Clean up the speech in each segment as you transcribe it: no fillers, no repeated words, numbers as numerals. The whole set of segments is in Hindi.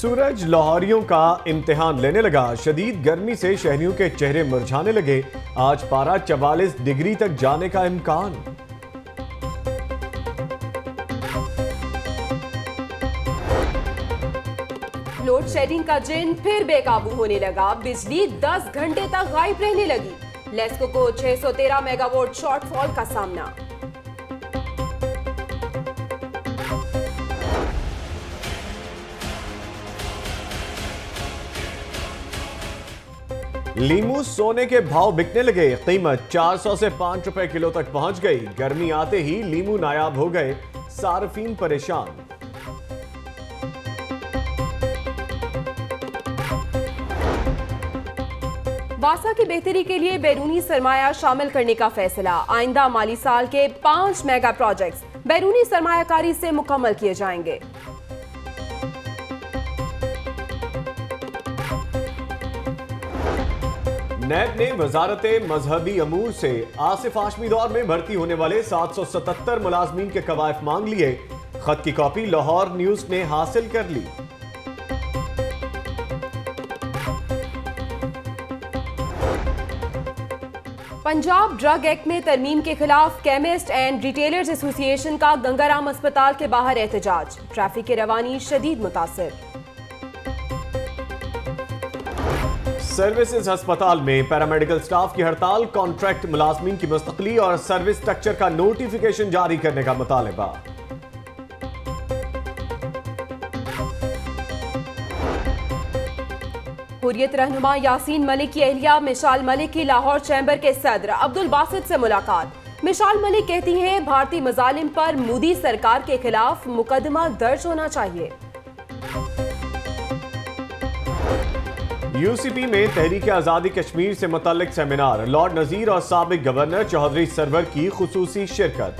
सूरज लाहौरियों का इम्तिहान लेने लगा। शदीद गर्मी से शहरियों के चेहरे मुरझाने लगे। आज पारा 44 डिग्री तक जाने का इम्कान। लोड शेडिंग का जिन फिर बेकाबू होने लगा। बिजली 10 घंटे तक गायब रहने लगी। लेस्को को 613 मेगावाट शॉर्टफॉल का सामना। लीमू सोने के भाव बिकने लगे। कीमत 400 से 5 रुपए किलो तक पहुंच गई। गर्मी आते ही लीमू नायाब हो गए, सार्फिन परेशान। वासा की बेहतरी के लिए बैरूनी सरमाया शामिल करने का फैसला। आइंदा माली साल के 5 मेगा प्रोजेक्ट्स बैरूनी सरमायाकारी से मुकम्मल किए जाएंगे। नैब ने वजारत मजहबी अमूर से आसिफ हाशमी दौर में भर्ती होने वाले 777 मुलाजमीन के कवायद मांग लिए। खत की कॉपी लाहौर न्यूज ने हासिल कर ली। पंजाब ड्रग एक्ट में तरमीम के खिलाफ केमिस्ट एंड रिटेलर्स एसोसिएशन का गंगाराम अस्पताल के बाहर एहतजाज। ट्रैफिक की रवानी शदीद मुतासिर। सर्विसेज अस्पताल में पैरामेडिकल स्टाफ की हड़ताल। कॉन्ट्रैक्ट मुलाजमीन की मुस्तकली और सर्विस स्ट्रक्चर का नोटिफिकेशन जारी करने का मुतालबा। हुर्रियत रहनुमा यासीन मलिक की अहलिया मिशाल मलिक की लाहौर चैम्बर के सदर अब्दुल बासित से मुलाकात। मिशाल मलिक कहती हैं भारतीय मजालिम पर मोदी सरकार के खिलाफ मुकदमा दर्ज होना चाहिए। यूसीपी में तहरीक आज़ादी कश्मीर से मुतल्लिक सेमिनार। लॉर्ड नजीर और साबिक गवर्नर चौधरी सरवर की खुसूसी शिरकत।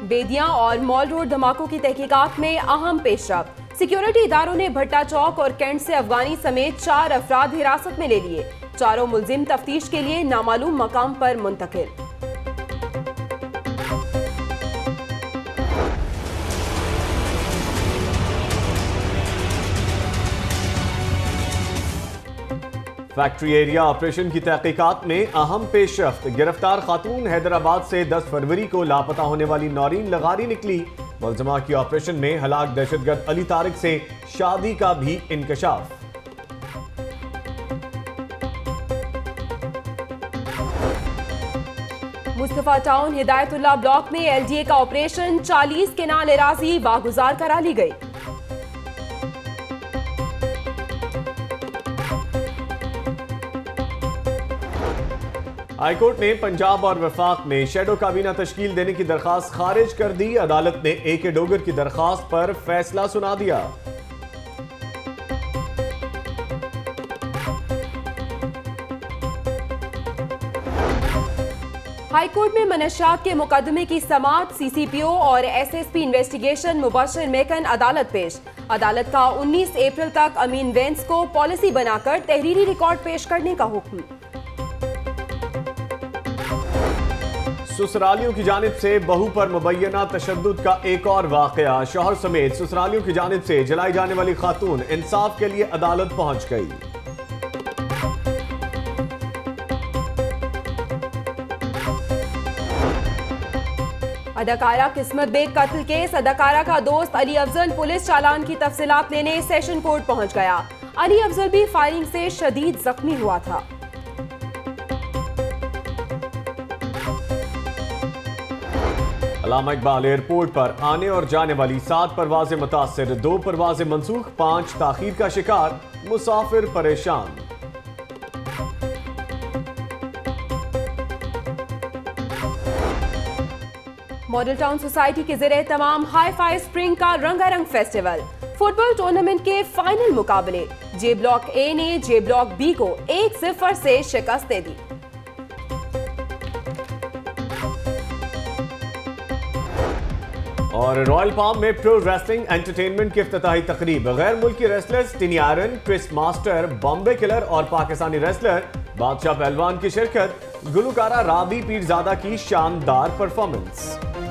बेदियां और मॉल रोड धमाकों की तहकीकात में अहम पेशरफ। सिक्योरिटी इदारों ने भट्टा चौक और कैंट से अफगानी समेत 4 अफराद हिरासत में ले लिए। चारों मुलजिम तफ्तीश के लिए नामालूम मकाम पर मुंतकिल। फैक्ट्री एरिया ऑपरेशन की तहकीकात में अहम पेशरफ्त। गिरफ्तार खातून हैदराबाद से 10 फरवरी को लापता होने वाली नौरीन लगारी निकली। मुलजमा की ऑपरेशन में हलाक दहशतगर्द अली तारिक से शादी का भी इंकशाफ। मुस्तफा टाउन हिदायतुल्लाह ब्लॉक में एलडीए का ऑपरेशन। 40 केनाल एराजी वागुजार करा ली गई। हाईकोर्ट ने पंजाब और वफाक में शेडो काबीना तश्कील देने की दरखास्त खारिज कर दी। अदालत ने ए.के. डोगर की दरखास्त पर फैसला सुना दिया। हाईकोर्ट में मनशियात के मुकदमे की समाअत। सीसीपीओ और एसएसपी इन्वेस्टिगेशन मुबशर मेकन अदालत पेश। अदालत का 19 अप्रैल तक अमीन वेंस को पॉलिसी बनाकर तहरीरी रिकॉर्ड पेश करने का हुक्म। ससुरालियों की जानिब से बहू पर मुबैना तशद्दुद का एक और वाकया। शौहर समेत ससुरालियों की जानिब से जलाई जाने वाली खातून इंसाफ के लिए अदालत पहुंच गई। अदाकारा किस्मत बेग कत्ल केस। अदाकारा का दोस्त अली अफजल पुलिस चालान की तफसीलात लेने सेशन कोर्ट पहुंच गया। अली अफजल भी फायरिंग से शदीद जख्मी हुआ था। अल्लामा इकबाल एयरपोर्ट पर आने और जाने वाली 7 परवाजें मुतासिर। 2 परवाजें मंसूख, 5 ताखीर का शिकार। मुसाफिर परेशान। मॉडल टाउन सोसाइटी के ज़रिए तमाम हाई फाई स्प्रिंग का रंगारंग फेस्टिवल। फुटबॉल टूर्नामेंट के फाइनल मुकाबले। जे ब्लॉक ए ने जे ब्लॉक बी को 1-0 से शिकस्त दे दी। और रॉयल पाम में प्रो रेसलिंग एंटरटेनमेंट की इफ्तिताही तकरीब। गैर मुल्की wrestlers Tiny Iron, Chris Master, Bombay killer और पाकिस्तानी रेसलर बादशाह पहलवान की शिरकत। गुलकारा राबी पीरजादा की शानदार परफॉर्मेंस।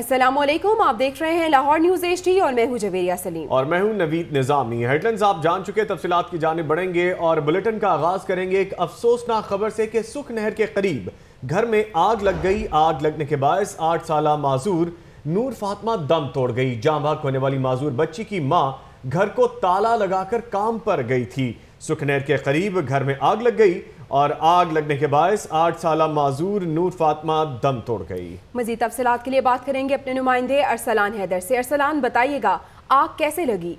अस्सलामुअलैकुम, आप देख रहे हैं लाहौर न्यूज़ HD और मैं हूं जवेरिया सलीम और मैं हूं नवीद निजामी। हेडलाइंस आप जान चुके, तफसीलात की जानिब बढ़ेंगे और बुलेटिन का आगाज करेंगे एक अफसोसनाक खबर से कि सुख नहर के करीब घर में आग लग गई। आग लगने के बायस 8 साला माजूर नूर फातिमा दम तोड़ गई। जाँ भाग होने वाली माजूर बच्ची की मां घर को ताला लगाकर काम पर गई थी। सुख नहर के करीब घर में आग लग गई और आग लगने के बायस 8 साला माजूर नूर फातिमा दम तोड़ गई। मजीद तफसीलात के लिए बात करेंगे अपने नुमाइंदे अरसलान हैदर से। अरसलान, बताइएगा आग कैसे लगी?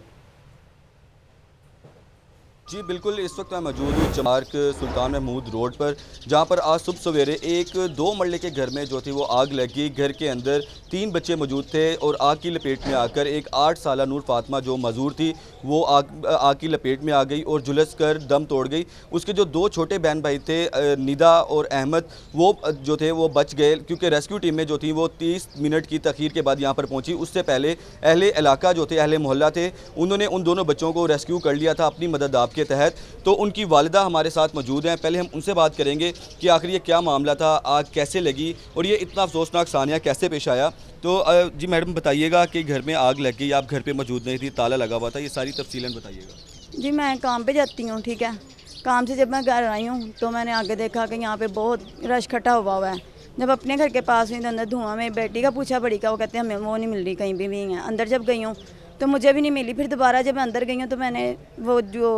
जी बिल्कुल, इस वक्त मैं मौजूद हूँ चमार्क सुल्तान महमूद रोड पर, जहाँ पर आज सुबह सवेरे एक 2 मरले के घर में जो थी वो आग लगी। घर के अंदर 3 बच्चे मौजूद थे और आग की लपेट में आकर एक 8 साला नूर फातिमा जो मजूर थी वो आग की लपेट में आ गई और झुलस कर दम तोड़ गई। उसके जो 2 छोटे बहन भाई थे निदा और अहमद, वो जो थे वो बच गए क्योंकि रेस्क्यू टीम में जो थी वो 30 मिनट की तखीर के बाद यहाँ पर पहुँची। उससे पहले अहले इलाका जो थे, अहले मोहल्ला थे, उन्होंने उन दोनों बच्चों को रेस्क्यू कर लिया था अपनी मदद आपके तहत। तो उनकी वालिदा हमारे साथ मौजूद हैं, पहले हम उनसे बात करेंगे कि आखिर ये क्या मामला था, आग कैसे लगी और ये इतना अफसोसनाक सानिया कैसे पेश आया। तो जी मैडम बताइएगा कि घर में आग लग गई, आप घर पे मौजूद नहीं थी, ताला लगा हुआ था, ये सारी तफसीलन बताइएगा। जी मैं काम पे जाती हूँ, ठीक है। काम से जब मैं घर आई हूँ तो मैंने आगे देखा कि यहाँ पे बहुत रश इकट्ठा हुआ है। जब अपने घर के पास हुई तो अंदर धुआं में बेटी का पूछा, बड़ी का, वो कहते हैं हमें वो नहीं मिल रही, कहीं भी नहीं है। अंदर जब गई हूँ तो मुझे भी नहीं मिली। फिर दोबारा जब मैं अंदर गई हूँ तो मैंने वो जो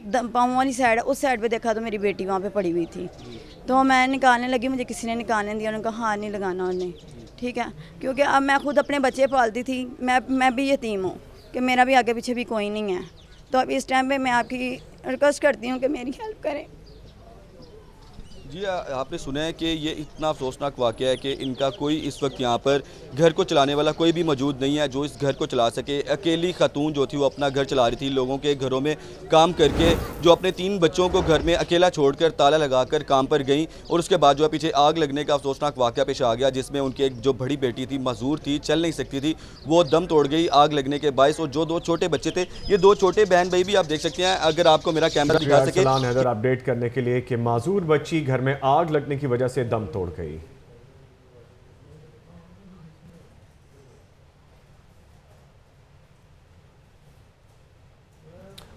पाँव वाली साइड है उस साइड पे देखा तो मेरी बेटी वहाँ पे पड़ी हुई थी। तो मैं निकालने लगी, मुझे किसी ने निकालने दिया, उन्होंने कहा हाथ नहीं लगाना उन्हें, ठीक है। क्योंकि अब मैं खुद अपने बच्चे पालती थी, मैं भी यतीम हूँ कि मेरा भी आगे पीछे भी कोई नहीं है। तो अब इस टाइम पे मैं आपकी रिक्वेस्ट करती हूँ कि मेरी हेल्प करें। जी आपने सुना है कि ये इतना अफसोसनाक वाक़या है कि इनका कोई इस वक्त यहाँ पर घर को चलाने वाला कोई भी मौजूद नहीं है जो इस घर को चला सके। अकेली खातून जो थी वो अपना घर चला रही थी, लोगों के घरों में काम करके, जो अपने 3 बच्चों को घर में अकेला छोड़कर ताला लगाकर काम पर गई। और उसके बाद जो है पीछे आग लगने का अफसोसनाक वाक़या पेश आ गया, जिसमें उनकी एक जो बड़ी बेटी थी, मजूर थी, चल नहीं सकती थी, वो दम तोड़ गई आग लगने के बायस। और जो 2 छोटे बच्चे थे, ये 2 छोटे बहन भाई भी आप देख सकते हैं, अगर आपको मेरा कैमरा दिखा सके। अपडेट करने के लिए कि माजूर बच्ची घर में आग लगने की वजह से दम तोड़ गई।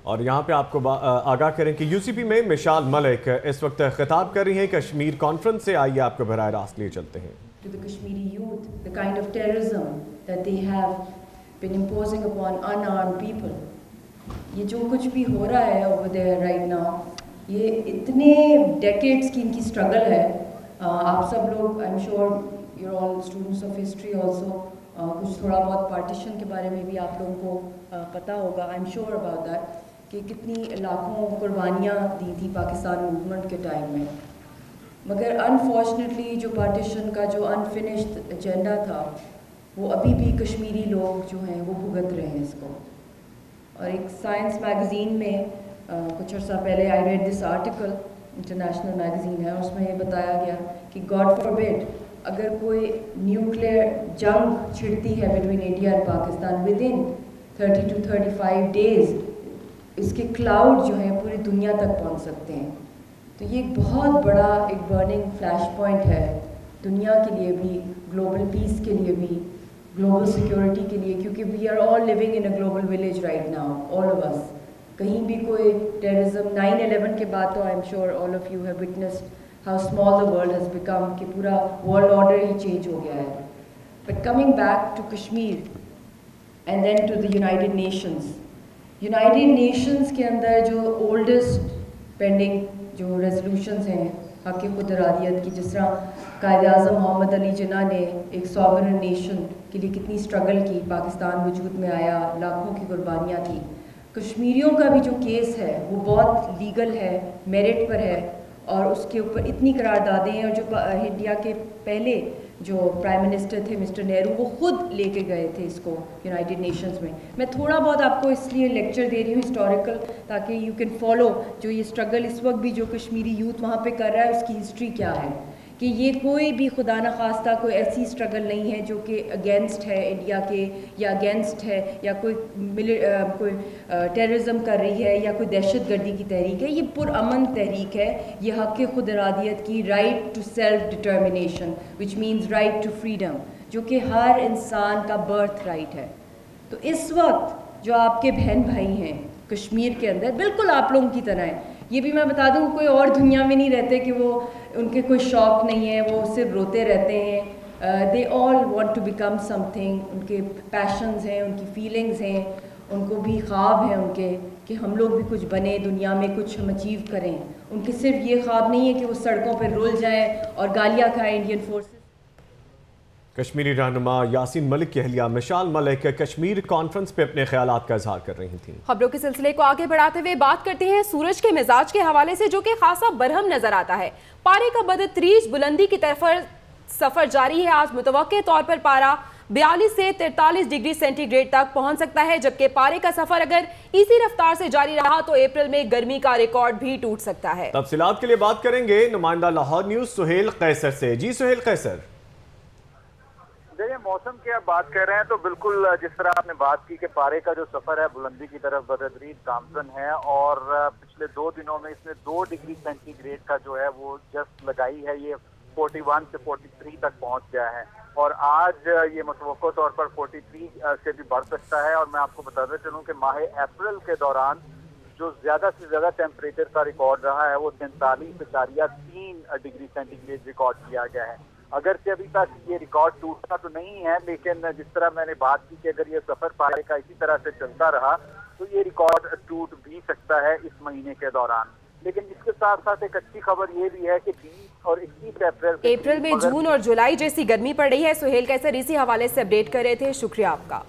और यहां पे आपको आगाह करें कि यूसीपी में मिशाल मलिक इस वक्त खिताब कर रही हैं कश्मीर कॉन्फ्रेंस से। आइए आपको बराह रास्त लिए चलते हैं। To the Kashmiri youth, the kind of terrorism that they have been imposing upon unarmed people. ये जो कुछ भी हो रहा है over there right now, ये इतने decades की इनकी struggle है। आप सब लोग, I'm sure you're all students of history also, कुछ थोड़ा बहुत partition के बारे में भी आप लोगों को पता होगा, I'm sure about that, कि कितनी लाखों कुर्बानियाँ दी थी पाकिस्तान मूवमेंट के टाइम में। मगर अनफॉर्चुनेटली जो पार्टीशन का जो अनफिनिश्ड एजेंडा था वो अभी भी कश्मीरी लोग जो हैं वो भुगत रहे हैं इसको। और एक साइंस मैगज़ीन में कुछ अर्सा पहले I read this article, international magazine है, उसमें ये बताया गया कि गॉड फॉरबिड अगर कोई न्यूक्लियर जंग छिड़ती है between India and Pakistan, with in 30 to 35 days इसके क्लाउड जो हैं पूरी दुनिया तक पहुंच सकते हैं। तो ये एक बहुत बड़ा एक बर्निंग फ्लैश पॉइंट है दुनिया के लिए भी, ग्लोबल पीस के लिए भी, ग्लोबल सिक्योरिटी के लिए, क्योंकि we are all living in a global village right now, all of us. कहीं भी कोई टेररिज्म 9/11 के बाद तो I am sure all of you have witnessed how small the world has become, कि पूरा वर्ल्ड ऑर्डर ही चेंज हो गया है। But coming back to Kashmir and then to the United Nations, United Nations के अंदर जो ओल्डेस्ट पेंडिंग जो रेजोल्यूशंस हैं हक़ खुद इरादियत की, जिस तरह कायद-ए-आज़म मोहम्मद अली जिन्ना ने एक सॉवरेन नेशन के लिए कितनी स्ट्रगल की, पाकिस्तान वजूद में आया, लाखों की कुर्बानियाँ थी। कश्मीरियों का भी जो केस है वो बहुत लीगल है, मेरिट पर है, और उसके ऊपर इतनी करारदादें हैं। और जो इंडिया के पहले जो प्राइम मिनिस्टर थे मिस्टर नेहरू, वो खुद लेके गए थे इसको यूनाइटेड नेशंस में। मैं थोड़ा बहुत आपको इसलिए लेक्चर दे रही हूँ हिस्टोरिकल, ताकि यू कैन फॉलो जो ये स्ट्रगल इस वक्त भी जो कश्मीरी यूथ वहाँ पे कर रहा है उसकी हिस्ट्री क्या है, कि ये कोई भी खुदा न खास्ता कोई ऐसी स्ट्रगल नहीं है जो कि अगेंस्ट है इंडिया के, या अगेंस्ट है या कोई टेररिज्म कर रही है या कोई दहशत गर्दी की तहरीक है। ये पुरअमन तहरीक है, ये हक़ खुद इरादियत की, right to self determination, which means right to freedom, जो कि हर इंसान का बर्थ राइट है। तो इस वक्त जो आपके बहन भाई हैं कश्मीर के अंदर, बिल्कुल आप लोगों की तरह हैं। ये भी मैं बता दूँ, कोई और दुनिया में नहीं रहते कि वो उनके कोई शौक़ नहीं है, वो सिर्फ रोते रहते हैं। They all want to become something, उनके पैशंस हैं, उनकी फीलिंग्स हैं, उनको भी ख्वाब हैं उनके कि हम लोग भी कुछ बने, दुनिया में कुछ हम अचीव करें। उनके सिर्फ ये ख्वाब नहीं है कि वो सड़कों पर रुल जाएं और गालियाँ खाएं इंडियन फोर्सेस। कश्मीरी रहनुमा यासीन मलिक की अहलिया मिशाल मलिक कश्मीर कॉन्फ्रेंस पे अपने ख्यालात का इजहार कर रही थी। खबरों के सिलसिले को आगे बढ़ाते हुए बात करते हैं सूरज के मिजाज के हवाले से, जो कि खासा बरहम नजर आता है। पारे का बदतरीज बुलंदी की तरफ सफर जारी है। आज मुतवक्के तौर पर पारा 42 से 43 डिग्री सेंटीग्रेड तक पहुंच सकता है, जबकि पारे का सफर अगर इसी रफ्तार से जारी रहा तो अप्रैल में गर्मी का रिकॉर्ड भी टूट सकता है। तफसीलात के लिए बात करेंगे नुमाइंदा लाहौर न्यूज सुहेल कैसर से। जी सुहेल कैसर। देखिए, मौसम की आप बात कर रहे हैं तो बिल्कुल जिस तरह आपने बात की कि पारे का जो सफर है बुलंदी की तरफ बदतरीन गामजन है, और पिछले 2 दिनों में इसने 2 डिग्री सेंटीग्रेड का जो है वो जस्ट लगाई है। ये 41 से 43 तक पहुंच गया है, और आज ये मुतवक्को तौर पर 43 से भी बढ़ सकता है। और मैं आपको बताते चलूं कि माह अप्रैल के दौरान जो ज्यादा से ज्यादा टेम्परेचर का रिकॉर्ड रहा है वो 43.3 डिग्री सेंटीग्रेड रिकॉर्ड किया गया है। अगर से अभी तक ये रिकॉर्ड टूटा तो नहीं है, लेकिन जिस तरह मैंने बात की कि अगर ये सफर पारे का इसी तरह से चलता रहा तो ये रिकॉर्ड टूट भी सकता है इस महीने के दौरान। लेकिन इसके साथ साथ एक अच्छी खबर ये भी है कि 20 और 21 अप्रैल में जून और जुलाई जैसी गर्मी पड़ रही है। सुहेल कैसर इसी हवाले से अपडेट कर रहे थे, शुक्रिया आपका।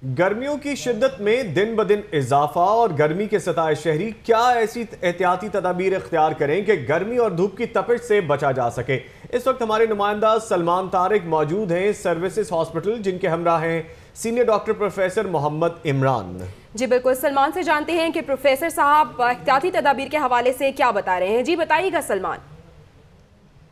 गर्मियों की शिद्दत में दिन ब दिन इजाफा और गर्मी के सताए शहरी क्या ऐसी एहतियाती तदाबीर इख्तियार करें कि गर्मी और धूप की तपिश से बचा जा सके। इस वक्त हमारे नुमाइंदा सलमान तारिक मौजूद हैं सर्विसेज हॉस्पिटल, जिनके हमरा हैं senior doctor professor Mohammad Imran. जी बिल्कुल, सलमान से जानते हैं कि प्रोफेसर साहब एहतियाती तदाबीर के हवाले से क्या बता रहे हैं। जी बताइएगा सलमान।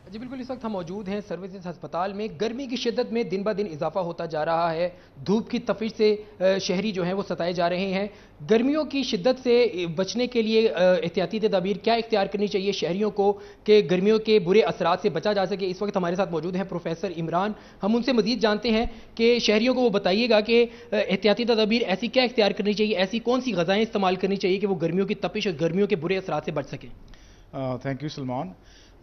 जी बिल्कुल, इस वक्त हम मौजूद हैं सर्विसेज अस्पताल में। गर्मी की शिद्दत में दिन ब दिन इजाफा होता जा रहा है, धूप की तपिश से शहरी जो हैं वो सताए जा रहे हैं। गर्मियों की शिद्दत से बचने के लिए एहतियाती तदाबीर क्या इख्तियार करनी चाहिए शहरियों को कि गर्मियों के बुरे असरात से बचा जा सके। इस वक्त हमारे साथ मौजूद हैं प्रोफेसर इमरान, हम उनसे मजीद जानते हैं कि शहरियों को वो बताइएगा कि एहतियाती तदाबीर ऐसी क्या इख्तियार करनी चाहिए, ऐसी कौन सी ग़ज़ाएँ इस्तेमाल करनी चाहिए कि वो गर्मियों की तपिश और गर्मियों के बुरे असरात से बच सकें। Thank you Salman.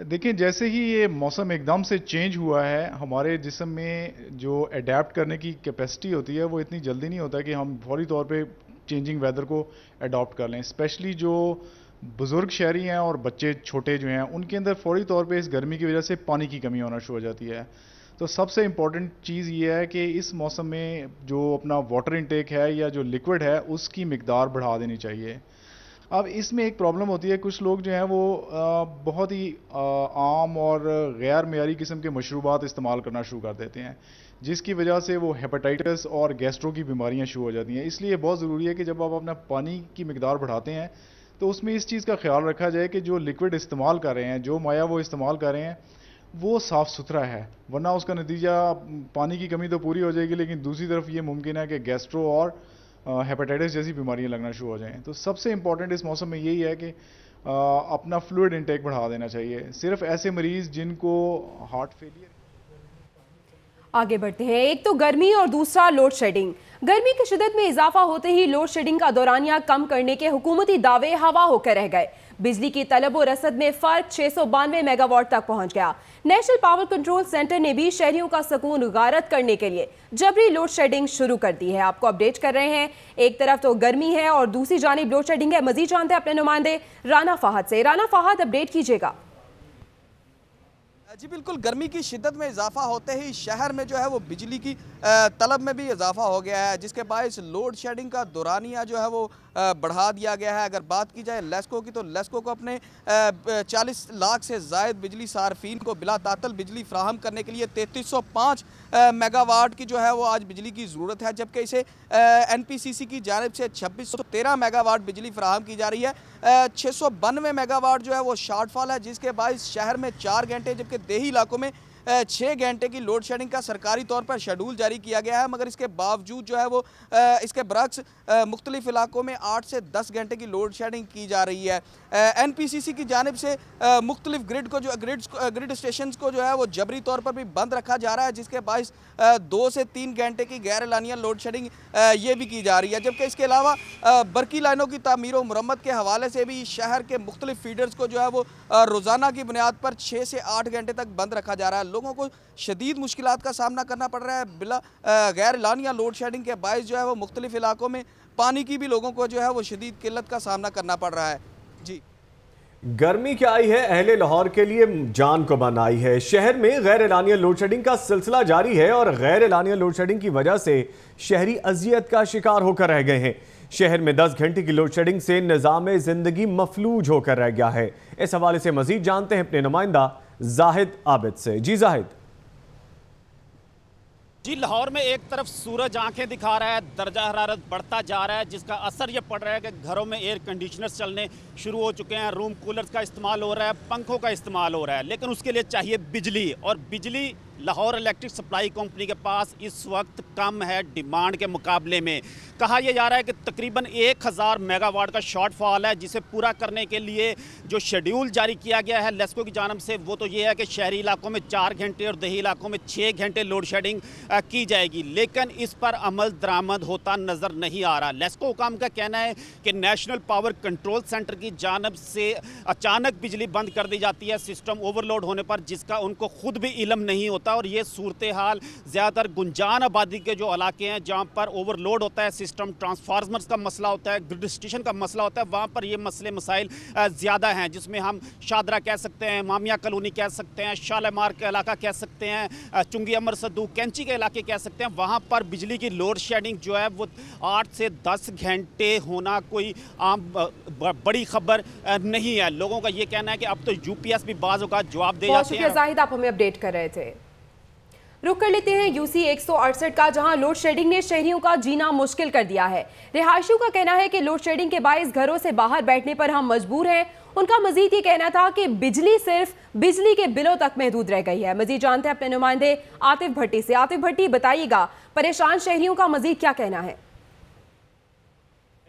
देखिए, जैसे ही ये मौसम एकदम से चेंज हुआ है, हमारे जिस्म में जो अडेप्ट करने की कैपेसिटी होती है वो इतनी जल्दी नहीं होता कि हम फौरी तौर पे चेंजिंग वेदर को अडॉप्ट कर लें। स्पेशली जो बुज़ुर्ग शहरी हैं और बच्चे छोटे जो हैं, उनके अंदर फौरी तौर पे इस गर्मी की वजह से पानी की कमी होना शुरू हो जाती है। तो सबसे इम्पॉर्टेंट चीज़ ये है कि इस मौसम में जो अपना वाटर इनटेक है या जो लिक्विड है उसकी मिकदार बढ़ा देनी चाहिए। अब इसमें एक प्रॉब्लम होती है, कुछ लोग जो हैं वो बहुत ही आम और गैर मेयारी किस्म के मशरूबात इस्तेमाल करना शुरू कर देते हैं, जिसकी वजह से वो हेपेटाइटिस और गैस्ट्रो की बीमारियां शुरू हो जाती हैं। इसलिए बहुत ज़रूरी है कि जब आप अपना पानी की मिकदार बढ़ाते हैं तो उसमें इस चीज़ का ख्याल रखा जाए कि जो लिक्विड इस्तेमाल कर रहे हैं, जो माया वो इस्तेमाल कर रहे हैं, वो साफ़ सुथरा है। वरना उसका नतीजा पानी की कमी तो पूरी हो जाएगी, लेकिन दूसरी तरफ ये मुमकिन है कि गैस्ट्रो और हेपेटाइटिस जैसी बीमारियां लगना शुरू हो जाएं। तो सबसे इंपॉर्टेंट इस मौसम में यही है कि अपना फ्लूइड इंटेक बढ़ा देना चाहिए। सिर्फ ऐसे मरीज जिनको हार्ट फेलियर। आगे बढ़ते हैं। एक तो गर्मी और दूसरा लोड शेडिंग। गर्मी की शिद्दत में इजाफा होते ही लोड शेडिंग का दौरानिया कम करने के हुकूमती दावे हवा होकर रह गए। बिजली की तलब और रसद में फर्क 692 मेगावाट तक पहुंच गया। नेशनल पावर कंट्रोल सेंटर ने भी शहरियों का सुकून गारत करने के लिए जबरी लोड शेडिंग शुरू कर दी है। आपको अपडेट कर रहे हैं, एक तरफ तो गर्मी है और दूसरी जानिब लोड शेडिंग है। मजीद जानते हैं अपने नुमाइंदे राना फहद से। राना फहद, अपडेट कीजिएगा। जी बिल्कुल, गर्मी की शिद्दत में इजाफा होते ही शहर में जो है वो बिजली की तलब में भी इजाफा हो गया है, जिसके बायस लोड शेडिंग का दौरानिया जो है वो बढ़ा दिया गया है। अगर बात की जाए लेस्को की, तो लेस्को को अपने 40 लाख से ज़ायद बिजली सार्फिन को बिला तातल बिजली फ्राहम करने के लिए 3305 मेगावाट की जो है वो आज बिजली की ज़रूरत है, जबकि इसे NPCC की जानिब से 2613 मेगावाट बिजली फ्राहम की जा रही है। 692 मेगावाट जो है वो शॉर्टफॉल है, जिसके बायस शहर में 4 घंटे, जबकि देही इलाकों में 6 घंटे की लोड शेडिंग का सरकारी तौर पर शेड्यूल जारी किया गया है, मगर इसके बावजूद जो है वो इसके बरक्स मुख्तलिफ इलाकों में 8 से 10 घंटे की लोड शेडिंग की जा रही है। NPCC की जानिब से मुख्तलिफ ग्रिड स्टेशन को जो है वो जबरी तौर पर भी बंद रखा जा रहा है, जिसके बाइस 2 से 3 घंटे की गैर एलानिया लोड शेडिंग ये भी की जा रही है। जबकि इसके अलावा बरकी लाइनों की तामीर और मुरम्मत के हवाले से भी शहर के मुख्तलिफ फीडर्स को जो है वो रोज़ाना की बुनियाद पर 6 से 8 घंटे तक बंद रखा जा रहा है। लोगों को शदीद मुश्किलात का सामना करना पड़ रहा है। बिला गैर एलानिया लोड शेडिंग के बाइस जो है वो मुख्तलिफ इलाकों में पानी की भी लोगों को जो है वो शदीद किल्लत का सामना करना पड़ रहा है। जी, गर्मी क्या आई है, अहले लाहौर के लिए जान को बन आई है। शहर में गैर एलानिया लोड शेडिंग का सिलसिला जारी है और गैर एलानिया लोड शेडिंग की वजह से शहरी अजियत का शिकार होकर रह गए हैं। शहर में 10 घंटे की लोड शेडिंग से निज़ाम जिंदगी मफलूज होकर रह गया है। इस हवाले से मजीद जानते हैं अपने नुमाइंदा जाहिद आबिद से। जी जाहिद। जी, लाहौर में एक तरफ सूरज आंखें दिखा रहा है, दर्जा हरारत बढ़ता जा रहा है, जिसका असर ये पड़ रहा है कि घरों में एयर कंडीशनर्स चलने शुरू हो चुके हैं, रूम कूलर्स का इस्तेमाल हो रहा है, पंखों का इस्तेमाल हो रहा है, लेकिन उसके लिए चाहिए बिजली। और बिजली लाहौर इलेक्ट्रिक सप्लाई कंपनी के पास इस वक्त कम है डिमांड के मुकाबले में। कहा यह जा रहा है कि तकरीबन 1000 मेगावाट का शॉर्टफॉल है, जिसे पूरा करने के लिए जो शेड्यूल जारी किया गया है लेस्को की जानब से वो तो ये है कि शहरी इलाकों में 4 घंटे और दही इलाकों में 6 घंटे लोड शेडिंग की जाएगी, लेकिन इस पर अमल दरामद होता नज़र नहीं आ रहा। लेस्को हुकाम का कहना है कि नेशनल पावर कंट्रोल सेंटर की जानब से अचानक बिजली बंद कर दी जाती है सिस्टम ओवरलोड होने पर, जिसका उनको खुद भी इल्म नहीं होता। और ये सूरत हाल ज़्यादातर गुंजान आबादी के जो इलाके हैं जहाँ पर ओवरलोड होता है सिस्टम, ट्रांसफार्मर्स का मसला होता है, ग्रिड स्टेशन का मसला होता है, वहाँ पर ये मसले मसाइल ज़्यादा हैं, जिसमें हम शादरा कह सकते हैं, मामिया कॉलोनी कह सकते हैं, शालामार का इलाका कह सकते हैं, चुंगी अमर सद्दू कैंची के इलाके कह सकते हैं। वहाँ पर बिजली की लोड शेडिंग जो है वो 8 से 10 घंटे होना कोई आम बड़ी खबर नहीं है। लोगों का ये कहना है कि अब तो UPS भी बाज़ का जवाब दे जाते हैं। जाहिद, आप हमें अपडेट कर रहे थे। रुक कर लेते हैं UC 168 का, जहां लोड शेडिंग ने शहरियों का जीना मुश्किल कर दिया है। रिहायशियों का कहना है कि लोड शेडिंग के बाइस घरों से बाहर बैठने पर हम मजबूर हैं। उनका मजीद ये कहना था कि बिजली सिर्फ बिजली के बिलों तक महदूद रह गई है। मजीद जानते हैं अपने नुमाइंदे आतिफ भट्टी से। आतिफ भट्टी, बताइएगा परेशान शहरियों का मजीद क्या कहना है?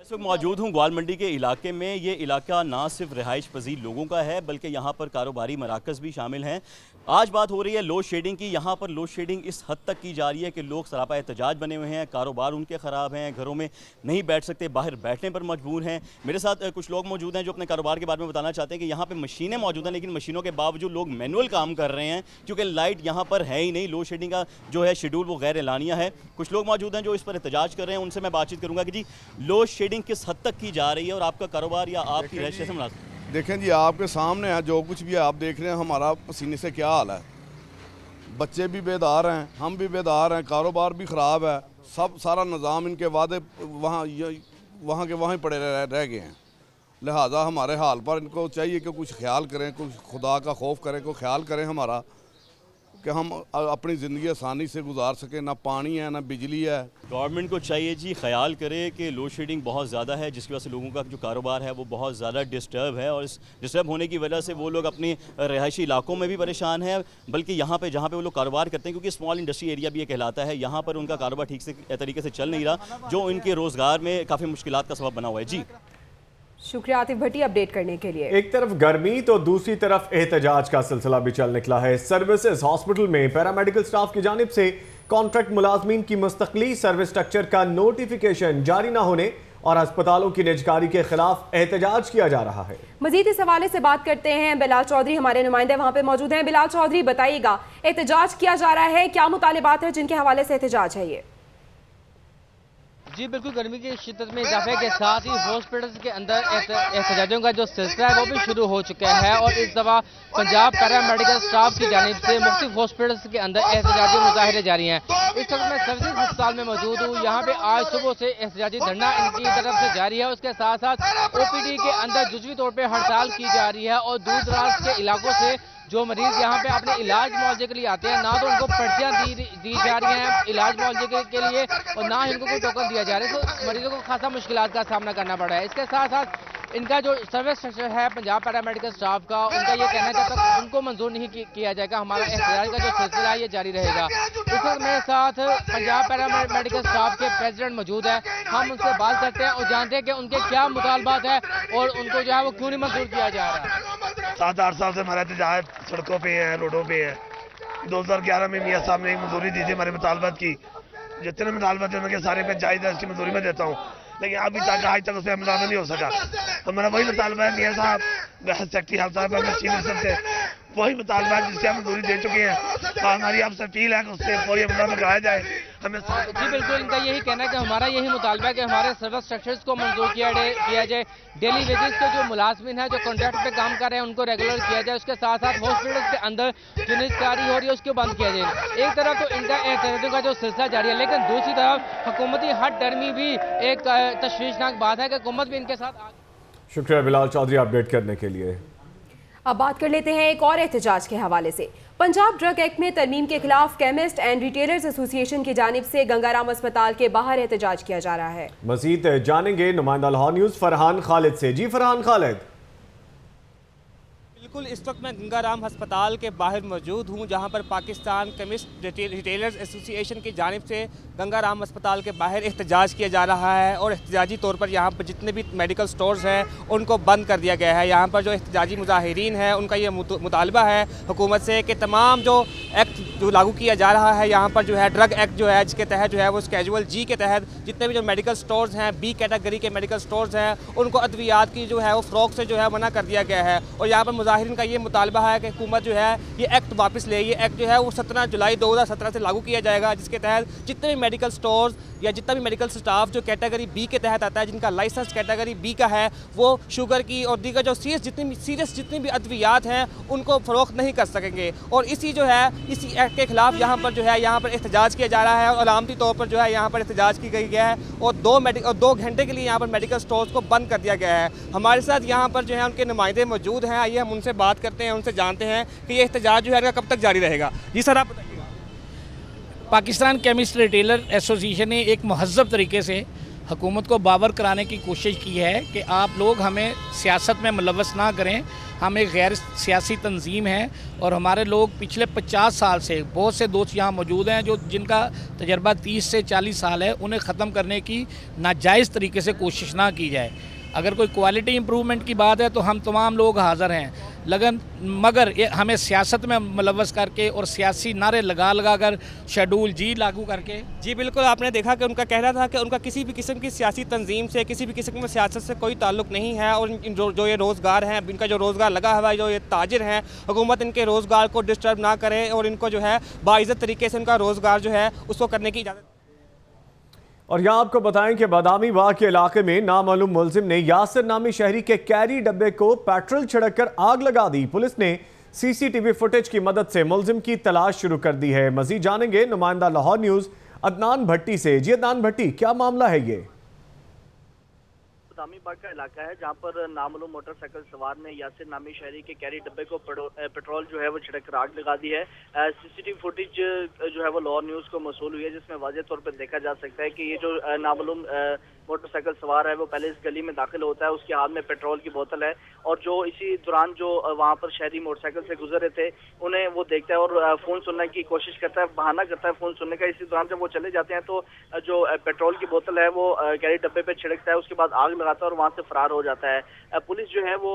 इस वक्त मौजूद हूँ ग्वाल मंडी के इलाके में। ये इलाका ना सिर्फ रिहाइश पजीर लोगों का है बल्कि यहाँ पर कारोबारी मराकज़ भी शामिल हैं। आज बात हो रही है लोड शेडिंग की। यहाँ पर लोड शेडिंग इस हद तक की जा रही है कि लोग सरापा एहतजाज बने हुए हैं, कारोबार उनके ख़राब हैं, घरों में नहीं बैठ सकते, बाहर बैठने पर मजबूर हैं। मेरे साथ कुछ लोग मौजूद हैं जो अपने कारोबार के बारे में बताना चाहते हैं कि यहाँ पर मशीनें मौजूद हैं, लेकिन मशीनों के बावजूद लोग मैनुअल काम कर रहे हैं क्योंकि लाइट यहाँ पर है ही नहीं। लोड शेडिंग का जो है शेड्यूल वो गैर एलानिया है। कुछ लोग मौजूद हैं जो इस पर एहतजाज कर रहे हैं, उनसे मैं बातचीत करूँगा कि जी लोड शेडिंग किस हद तक की जा रही है और आपका कारोबार या आपकी रहायश से मुनासिब? देखें जी, आपके सामने है जो कुछ भी आप देख रहे हैं, हमारा पसीने से क्या हाल है। बच्चे भी बेदार हैं, हम भी बेदार हैं, कारोबार भी ख़राब है, सब सारा निज़ाम इनके वादे वहाँ के वहाँ ही पड़े रह गए हैं। लिहाजा हमारे हाल पर इनको चाहिए कि कुछ ख्याल करें, कुछ खुदा का खौफ करें, कोई ख्याल करें हमारा कि हम अपनी ज़िंदगी आसानी से गुजार सकें। ना पानी है ना बिजली है। गवर्नमेंट को चाहिए जी ख्याल करे कि लोड शेडिंग बहुत ज़्यादा है, जिसकी वजह से लोगों का जो कारोबार है वो बहुत ज़्यादा डिस्टर्ब है और इस डिस्टर्ब होने की वजह से वो लोग अपने रहायशी इलाकों में भी परेशान हैं, बल्कि यहाँ पे जहाँ पे वो लोग कारोबार करते हैं, क्योंकि स्मॉल इंडस्ट्री एरिया भी ये कहलाता है, यहाँ पर उनका कारोबार ठीक से तरीके से चल नहीं रहा, जो इनके रोज़गार में काफ़ी मुश्किलात का सबब बना हुआ है। जी शुक्रिया आतिफ भट्टी अपडेट करने के लिए। एक तरफ गर्मी तो दूसरी तरफ एहतजाज का सिलसिला भी चल निकला है। सर्विसेज हॉस्पिटल में पैरामेडिकल स्टाफ की जानिब से कॉन्ट्रैक्ट मुलाजमीन की मुस्तकली सर्विस स्ट्रक्चर का नोटिफिकेशन जारी न होने और अस्पतालों की निजकारी के खिलाफ एहतजाज किया जा रहा है। मजीद इस हवाले से बात करते हैं, बिलाल चौधरी हमारे नुमाइंदे वहां पे मौजूद हैं। बिलाल चौधरी, बताइएगा एहतजाज किया जा रहा है, क्या मुतालिबात है जिनके हवाले से एहतजाज है ये? जी बिल्कुल, गर्मी की शिद्दत में इजाफे के साथ ही हॉस्पिटल्स के अंदर एहतजाजों का जो सिलसिला है वो भी शुरू हो चुका है और इस दफा पंजाब पैरामेडिकल स्टाफ की जानिब से मुख्तलिफ हॉस्पिटल्स के अंदर एहतजाजी मुजाहिरे जारी हैं। इस वक्त मैं सर्विसेज अस्पताल में मौजूद हूँ। यहाँ पे आज सुबह से एहतजाजी धरना इनकी तरफ से जारी है। उसके साथ साथ OPD के अंदर जुज़वी तौर पर हड़ताल की जा रही है और दूर दराज के इलाकों से जो मरीज यहाँ पे अपने इलाज मुआवजे के लिए आते हैं, ना तो उनको पर्चियाँ दी जा रही हैं इलाज मुआवजे के लिए और ना ही उनको कोई टोकन दिया जा रहा है, तो मरीजों को खासा मुश्किलात का सामना करना पड़ रहा है। इसके साथ साथ इनका जो सर्विस स्ट्रक्चर है पंजाब पैरामेडिकल स्टाफ का, उनका ये कहना है जब तक उनको मंजूर नहीं किया जाएगा हमारा एहतजाज का जो सिलसिला है ये जारी रहेगा। इस वक्त मेरे साथ पंजाब पैरामेडिकल स्टाफ के प्रेसिडेंट मौजूद है, हम उनसे बात करते हैं और जानते हैं कि उनके क्या मुतालबात है और उनको जो है वो क्यों नहीं मंजूर किया जा रहा है। 7-8 साल से हमारा एहतजाज सड़कों पे है, रोडों पे है। 2011 में मियाँ साहब ने एक मंजूरी दी थी हमारे मुतालबात की, जितने मुतालबात है उनके सारे पे जायज़ है, उसकी मंजूरी में देता हूँ, लेकिन अभी तक आज तक उससे मुतालबा नहीं हो सका। तो मेरा वही मुतालबा है मियाँ साहब, सेक्रेटरी साहब चीफ से वही मुतालबा है जिससे हम मंजूरी दे चुके हैं। हमारी आपसे अपील है कि उससे फौरी अमल में लगाया जाए। हमें जी बिल्कुल, इनका यही कहना है कि हमारा यही मुतालबा है कि हमारे सर्विस स्ट्रक्चर्स को मंजूर किया जाए, डेली वेजेस के जो मुलाजमिन है जो कॉन्ट्रैक्ट पे काम कर रहे हैं उनको रेगुलर किया जाए, उसके साथ साथ हॉस्पिटल्स के अंदर जो निजकारी हो रही है उसको बंद किया जाए। एक तरफ तो इनका एहतजाजों का जो सिलसिला जारी है, लेकिन दूसरी तरफ हुकूमती हट डरमी भी एक तशवीशनाक बात है कि हुकूमत भी इनके साथ। शुक्रिया बिलाल चौधरी अपडेट करने के लिए। अब बात कर लेते हैं एक और एहतजाज के हवाले से। पंजाब ड्रग एक्ट में तरमीम के खिलाफ केमिस्ट एंड रिटेलर्स एसोसिएशन की जानिब से गंगाराम अस्पताल के बाहर एहतजाज किया जा रहा है। मजीद जानेंगे नुमाइंदा लाहौर न्यूज़ फरहान खालिद से। जी फरहान खालिद। बिल्कुल, इस वक्त मैं गंगाराम अस्पताल के बाहर मौजूद हूँ, जहाँ पर पाकिस्तान केमिस्ट रिटेलर्स एसोसिएशन की जानिब से गंगाराम अस्पताल के बाहर एहतजाज किया जा रहा है और एहतजाजी तौर पर यहाँ पर जितने भी मेडिकल स्टोर्स हैं उनको बंद कर दिया गया है। यहाँ पर जो एहतजाजी मुजाहिरीन हैं उनका ये मुतालबा है हुकूमत से कि तमाम जो एक्ट जो लागू किया जा रहा है, यहाँ पर जो है ड्रग एक्ट जो है जिसके तहत जो है वो स्केजुअल जी के तहत जितने भी जो मेडिकल स्टोर्स हैं, बी कैटेगरी के मेडिकल स्टोर्स हैं, उनको अद्वियात की जो है वो फ़रोख्त से जो है मना कर दिया गया है। और यहाँ पर मुजाहिरीन का ये मुतालबा है कि हुकूमत जो है ये एक्ट वापस ले। ये एक्ट जो है वो 17 जुलाई 2017 से लागू किया जाएगा, जिसके तहत जितने भी मेडिकल स्टोर्स या जितना भी मेडिकल स्टाफ जो कैटेगरी बी के तहत आता है, जिनका लाइसेंस कैटेगरी बी का है, वो शुगर की और दीगर जो सीरियस जितनी भी अद्वियात हैं उनको फ़रोख्त नहीं कर सकेंगे। और इसी जो है इसी एक्ट के खिलाफ यहाँ पर जो है यहाँ पर एहतजाज किया जा रहा है और अलामती तौर पर जो है यहाँ पर एहतजाज की गया है और 2 घंटे के लिए यहाँ पर मेडिकल स्टोर्स को बंद कर दिया गया है। हमारे साथ यहाँ पर जो है उनके नुमाइंदे मौजूद हैं, आइए हम उनसे बात करते हैं, उनसे जानते हैं कि ये एहतजाज जो है कब तक जारी रहेगा। जी सर, आप बताइए। पाकिस्तान केमिस्ट रिटेलर एसोसिएशन ने एक महज़ब तरीके से हुकूमत को बावर कराने की कोशिश की है कि आप लोग हमें सियासत में मुलव्वस ना करें। हम एक गैर सियासी तंजीम है और हमारे लोग पिछले 50 साल से बहुत से दोस्त यहाँ मौजूद हैं जो जिनका तजर्बा 30 से 40 साल है, उन्हें ख़त्म करने की नाजायज़ तरीके से कोशिश ना की जाए। अगर कोई क्वालिटी इम्प्रूवमेंट की बात है तो हम तमाम लोग हाज़िर हैं, मगर हमें सियासत में मुलव्वस करके और सियासी नारे लगा कर शेड्यूल जी लागू करके। जी बिल्कुल, आपने देखा कि उनका कहना था कि उनका किसी भी किस्म की सियासी तंजीम से, किसी भी किस्म की सियासत से कोई ताल्लुक नहीं है और जो ये रोज़गार हैं, इनका जो रोज़गार लगा हुआ है, जो ये ताजिर हैं, हुकूमत इनके रोज़गार को डिस्टर्ब ना करे और इनको जो है बाइज़्ज़त तरीके से उनका रोज़गार जो है उसको करने की इजाज़त। और यहाँ आपको बताएं कि बादामी बाग के इलाके में नामालूम मुलजिम ने यासिर नामी शहरी के कैरी डब्बे को पेट्रोल छिड़ककर आग लगा दी। पुलिस ने सीसीटीवी फुटेज की मदद से मुलजिम की तलाश शुरू कर दी है। मजीद जानेंगे नुमाइंदा लाहौर न्यूज़ अदनान भट्टी से। जी अदनान भट्टी, क्या मामला है ये? बादामी बाग का इलाका है जहां पर नामालूम मोटरसाइकिल सवार ने यासिर नामी शहरी के कैरी डब्बे को पेट्रोल जो है वो छिड़क कर आग लगा दी है। सीसीटीवी फुटेज जो है वो लाहौर न्यूज़ को मौसूल हुई है, जिसमें वाज़ेह तौर पर देखा जा सकता है कि ये जो नामालूम मोटरसाइकिल सवार है वो पहले इस गली में दाखिल होता है, उसके हाथ में पेट्रोल की बोतल है और जो इसी दौरान जो वहाँ पर शहरी मोटरसाइकिल से गुजर रहे थे उन्हें वो देखता है और फ़ोन सुनने की कोशिश करता है, बहाना करता है फ़ोन सुनने का। इसी दौरान जब वो चले जाते हैं तो जो पेट्रोल की बोतल है वो कैरी डब्बे पे छिड़कता है, उसके बाद आग लगाता है और वहाँ से फरार हो जाता है। पुलिस जो है वो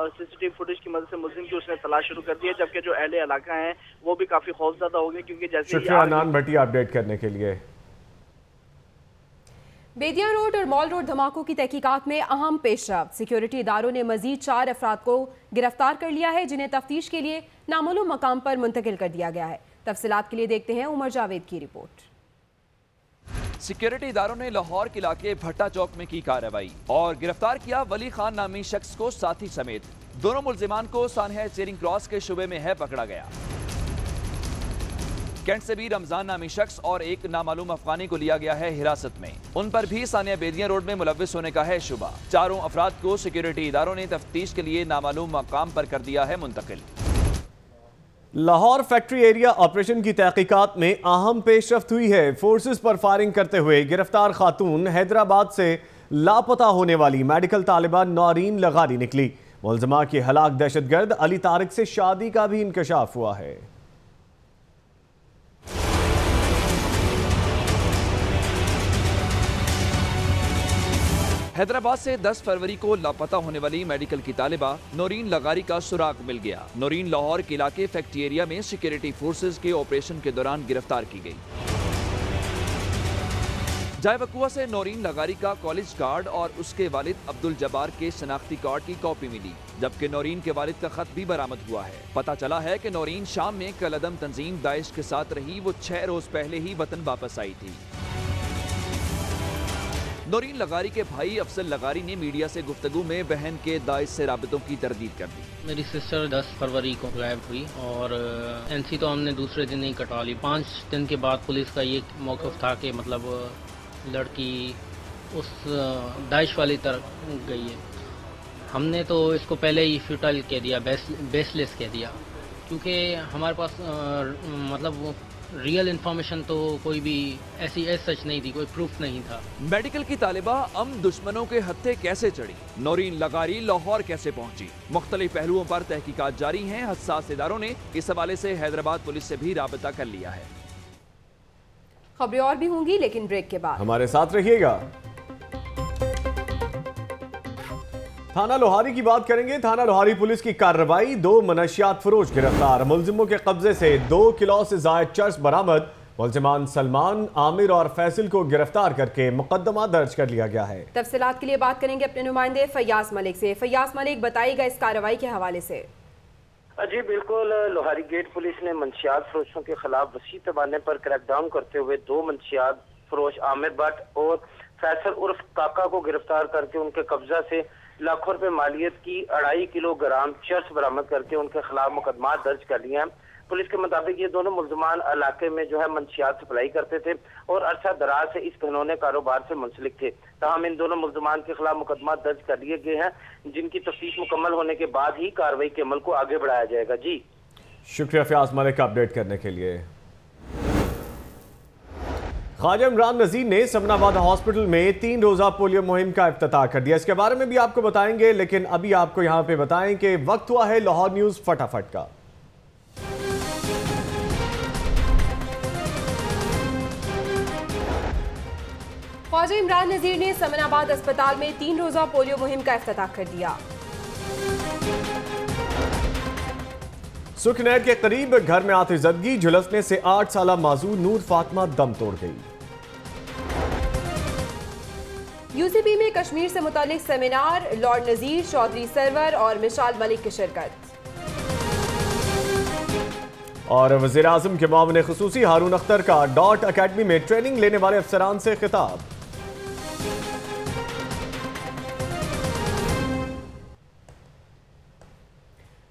सीसीटीवी फुटेज की मदद से मुलजिम की उसने तलाश शुरू कर दी है, जबकि जो अहले इलाका है वो भी काफ़ी खौफजदा हो गए क्योंकि जैसे शुक्रिया अदनान भट्टी अपडेट करने के लिए। बेदिया रोड और मॉल रोड धमाकों की तहकीकात में अहम पेशरफ्त। सिक्योरिटी इदारों ने मजीद 4 अफराद को गिरफ्तार कर लिया है, जिन्हें तफ्तीश के लिए नामालूम मकाम पर मुंतकिल कर दिया गया है। तफसीलात के लिए देखते हैं उमर जावेद की रिपोर्ट। सिक्योरिटी इदारों ने लाहौर के इलाके भट्टा चौक में की कार्रवाई और गिरफ्तार किया वली खान नामी शख्स को साथी समेत। दोनों मुल्जिमान को सानहा चेरिंग क्रॉस के शुबे में है पकड़ा गया। कैंट से भी रमजान नामी शख्स और एक नामालूम अफगानी को लिया गया है हिरासत में। उन पर भी सानिया बेदिया रोड में मुलव्विस होने का है शुबा। चारों अफराद को सिक्योरिटी इदारों ने तफ्तीश के लिए नामालूम मकाम पर कर दिया है मुंतकिल। लाहौर फैक्ट्री एरिया ऑपरेशन की तहकीकात में अहम पेशरफ्त हुई है। फोर्सेस पर फायरिंग करते हुए गिरफ्तार खातून हैदराबाद से लापता होने वाली मेडिकल तालिबा नौरीन लगारी निकली। मुलजमा के हलाक दहशतगर्द अली तारिक से शादी का भी इंकशाफ हुआ है। हैदराबाद से 10 फरवरी को लापता होने वाली मेडिकल की तालिबा नौरीन लगारी का सुराग मिल गया। नौरीन लाहौर के इलाके फैक्ट्री एरिया में सिक्योरिटी फोर्सेज के ऑपरेशन के दौरान गिरफ्तार की गई। जायवकुआ से नौरीन लगारी का कॉलेज कार्ड और उसके वालिद अब्दुल जब्बार के शनाख्ती कार्ड की कॉपी मिली, जबकि नौरीन के वालिद का खत भी बरामद हुआ है। पता चला है कि नौरीन शाम में कलअदम तंजीम दाइश के साथ रही। वो 6 रोज पहले ही वतन वापस आई थी। नौरीन लगारी के भाई अफजल लगारी ने मीडिया से गुफ्तगू में बहन के दाइश से राबितों की तरदीद कर दी। मेरी सिस्टर 10 फरवरी को गायब हुई और एनसी तो हमने दूसरे दिन ही कटवा ली। 5 दिन के बाद पुलिस का ये मौक़िफ़ था कि मतलब लड़की उस दाइश वाली तरफ गई है। हमने तो इसको पहले ही फ्यूटाइल कह दिया, बेसलेस कह दिया, क्योंकि हमारे पास मतलब रियल इन्फॉर्मेशन तो कोई भी ऐसी सच नहीं थी, कोई प्रूफ नहीं था। मेडिकल की तालिबा दुश्मनों के हत्थे कैसे चढ़ी, नौरीन लगारी लाहौर कैसे पहुंची, मुख्तलिफ पहलुओं पर तहकीकात जारी हैं। हसास इदारों ने इस हवाले से हैदराबाद पुलिस से भी राबता कर लिया है। खबरें और भी होंगी लेकिन ब्रेक के बाद। हमारे साथ रहिएगा। थाना लोहारी की बात करेंगे। थाना लोहारी पुलिस की कार्रवाई, 2 मनशियात फरोश गिरफ्तार। मुलजिमों के कब्जे से 2 किलो से जायद चर्स बरामद। मुलजिमान सलमान, आमिर और फैसल को गिरफ्तार करके मुकदमा दर्ज कर लिया गया है। तफसीलात के लिए बात करेंगे अपने नुमाइंदे फैयाज मलिक से। फैयाज मलिक, बताइएगा इस कार्रवाई के हवाले से। जी बिल्कुल, लोहारी गेट पुलिस ने मंशियात फरोशों के खिलाफ वसी पैमाने पर क्रैकडाउन करते हुए 2 मंशियात फरोश आमिर भट्ट और फैसल उर्फ काका को गिरफ्तार करके उनके कब्जा से लाखों रुपए मालियत की 2.5 किलोग्राम चर्स बरामद करके उनके खिलाफ मुकदमा दर्ज कर लिया है। पुलिस के मुताबिक ये दोनों मुलजमान इलाके में जो है मंशियात सप्लाई करते थे और अरसा दराज से इस घिनौने कारोबार से मुंसलिक थे। ताहम इन दोनों मुलजमान के खिलाफ मुकदमा दर्ज कर लिए गए हैं, जिनकी तफ्तीश मुकम्मल होने के बाद ही कार्रवाई के अमल को आगे बढ़ाया जाएगा। जी शुक्रिया फयाज मलिक का अपडेट करने के लिए। ख्वाजा इमरान नज़ीर ने समनाबाद हॉस्पिटल में 3 रोज़ा पोलियो मुहिम का इफ्तिताह कर दिया। इसके बारे में भी आपको बताएंगे, लेकिन अभी आपको यहां पे बताएं कि वक्त हुआ है लाहौर न्यूज़ फटाफट का। ख्वाजा इमरान नज़ीर ने समनाबाद अस्पताल में 3 रोज़ा पोलियो मुहिम का इफ्तिताह कर दिया। सुखनैर के करीब घर में आतिशज़दगी, झुलसने से 8 साला मासूम नूर फातिमा दम तोड़ गई। यूसीपी में कश्मीर से मुतालिक सेमिनार, लॉर्ड नजीर, चौधरी सरवर और मिशाल मलिक की शिरकत। और वज़ीर आज़म के मामले खुसूसी हारून अख्तर का डॉट अकेडमी में ट्रेनिंग लेने वाले अफसरान से खिताब।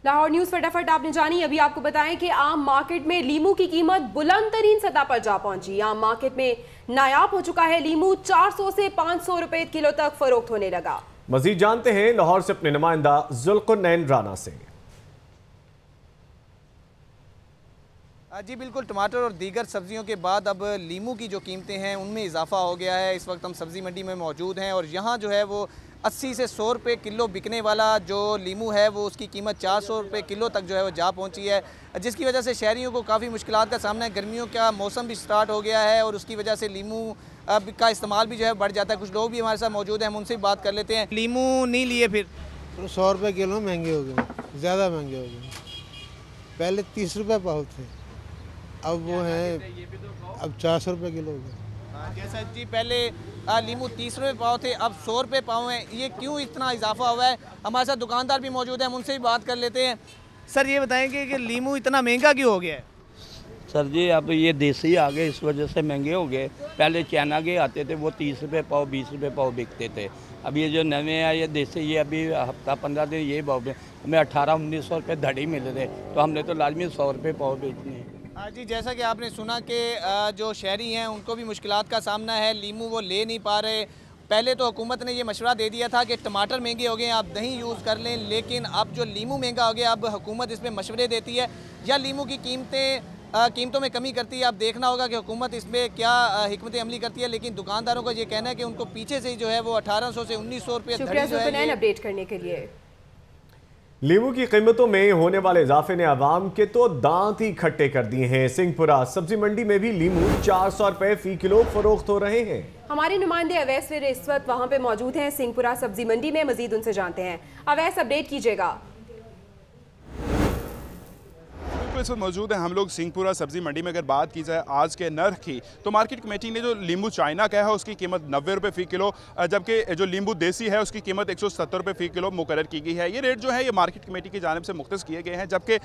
लाहौर न्यूज़ फटाफट आपने जानी। अभी आपको बताएं कि आम मार्केट में लीमू की कीमत बुलंद तरीन सतह पर जा पहुंची। आम मार्केट में नायाब हो चुका है लीमू, 400 से 500 रुपए किलो तक फरोख्त होने लगा। मजीद जानते हैं लाहौर से अपने नुमाइंदा जुल्कुरनैन राना से। जी बिल्कुल, टमाटर और दीगर सब्जियों के बाद अब लीमू की जो कीमतें हैं उनमें इजाफा हो गया है। इस वक्त हम सब्ज़ी मंडी में मौजूद हैं और यहाँ जो है वो 80 से 100 रुपये किलो बिकने वाला जो लीमू है वो उसकी कीमत 400 रुपये किलो तक जो है वो जा पहुँची है, जिसकी वजह से शहरियों को काफ़ी मुश्किलात का सामना है। गर्मियों का मौसम भी स्टार्ट हो गया है और उसकी वजह से लीमू का इस्तेमाल भी जो है बढ़ जाता है। कुछ लोग भी हमारे साथ मौजूद हैं, हम उनसे भी बात कर लेते हैं। लीमू नहीं लिए फिर? 100 रुपये किलो महंगे हो गए, ज़्यादा महंगे हो गए। पहले 30 रुपये पाव थे, अब वो हैं अब 400 रुपये किलो हो गए। जैसा जी पहले लीमू 30 रुपये पाव थे, अब 100 रुपये पाव हैं। ये क्यों इतना इजाफा हुआ है? हमारे साथ दुकानदार भी मौजूद हैं, हम उनसे भी बात कर लेते हैं। सर ये बताएंगे कि लीमू इतना महंगा क्यों हो गया है? सर जी अब ये देसी आ गए, इस वजह से महंगे हो गए। पहले चाइना के आते थे, वो 30 रुपये पाव 20 रुपये पाव बिकते थे। अब ये जो नए हैं ये देसी, ये अभी हफ्ता 15 दिन ये भाव में हमें 1800-1900 रुपये धड़ी मिल रहे, तो हमने तो लाजमी 100 रुपये पाव बेचने हैं। हाँ जी, जैसा कि आपने सुना कि जो शहरी हैं उनको भी मुश्किलात का सामना है, लीमू वो ले नहीं पा रहे। पहले तो हुकूमत ने ये मशवरा दे दिया था कि टमाटर महंगे हो गए आप दही यूज़ कर लें, लेकिन अब जो लीमू महंगा हो गया अब हुकूमत इसमें मशवरे देती है या लीमू की कीमतें कीमतों में कमी करती है। अब देखना होगा कि हुकूमत इसमें क्या हिकमत अमली करती है, लेकिन दुकानदारों का ये कहना है कि उनको पीछे से ही जो है वो 1800 से 1900 रुपये अपडेट करने के लिए। लीमू की कीमतों में होने वाले इजाफे ने आवाम के तो दांत ही खट्टे कर दिए हैं। सिंहपुरा सब्जी मंडी में भी लीमू 400 रुपए फी किलो फरोख्त हो रहे हैं। हमारे नुमाइंदे अवैस फिर इस वक्त वहां पे मौजूद हैं सिंहपुरा सब्जी मंडी में, मजीद उनसे जानते हैं। अवैस, अपडेट कीजिएगा। इस वक्त मौजूद है हम लोग सिंहपुरा सब्जी मंडी में। अगर बात की जाए आज के नर्ख की, तो मार्केट कमेटी ने जो लींबू चाइना का है उसकी कीमत 90 रुपये फ़ी किलो, जबकि जो लींबू देसी है उसकी कीमत 170 रुपये फ़ी किलो मुकर्रर की गई है। ये रेट जो है ये मार्केट कमेटी की जानिब से मुख्तस किए गए हैं, जबकि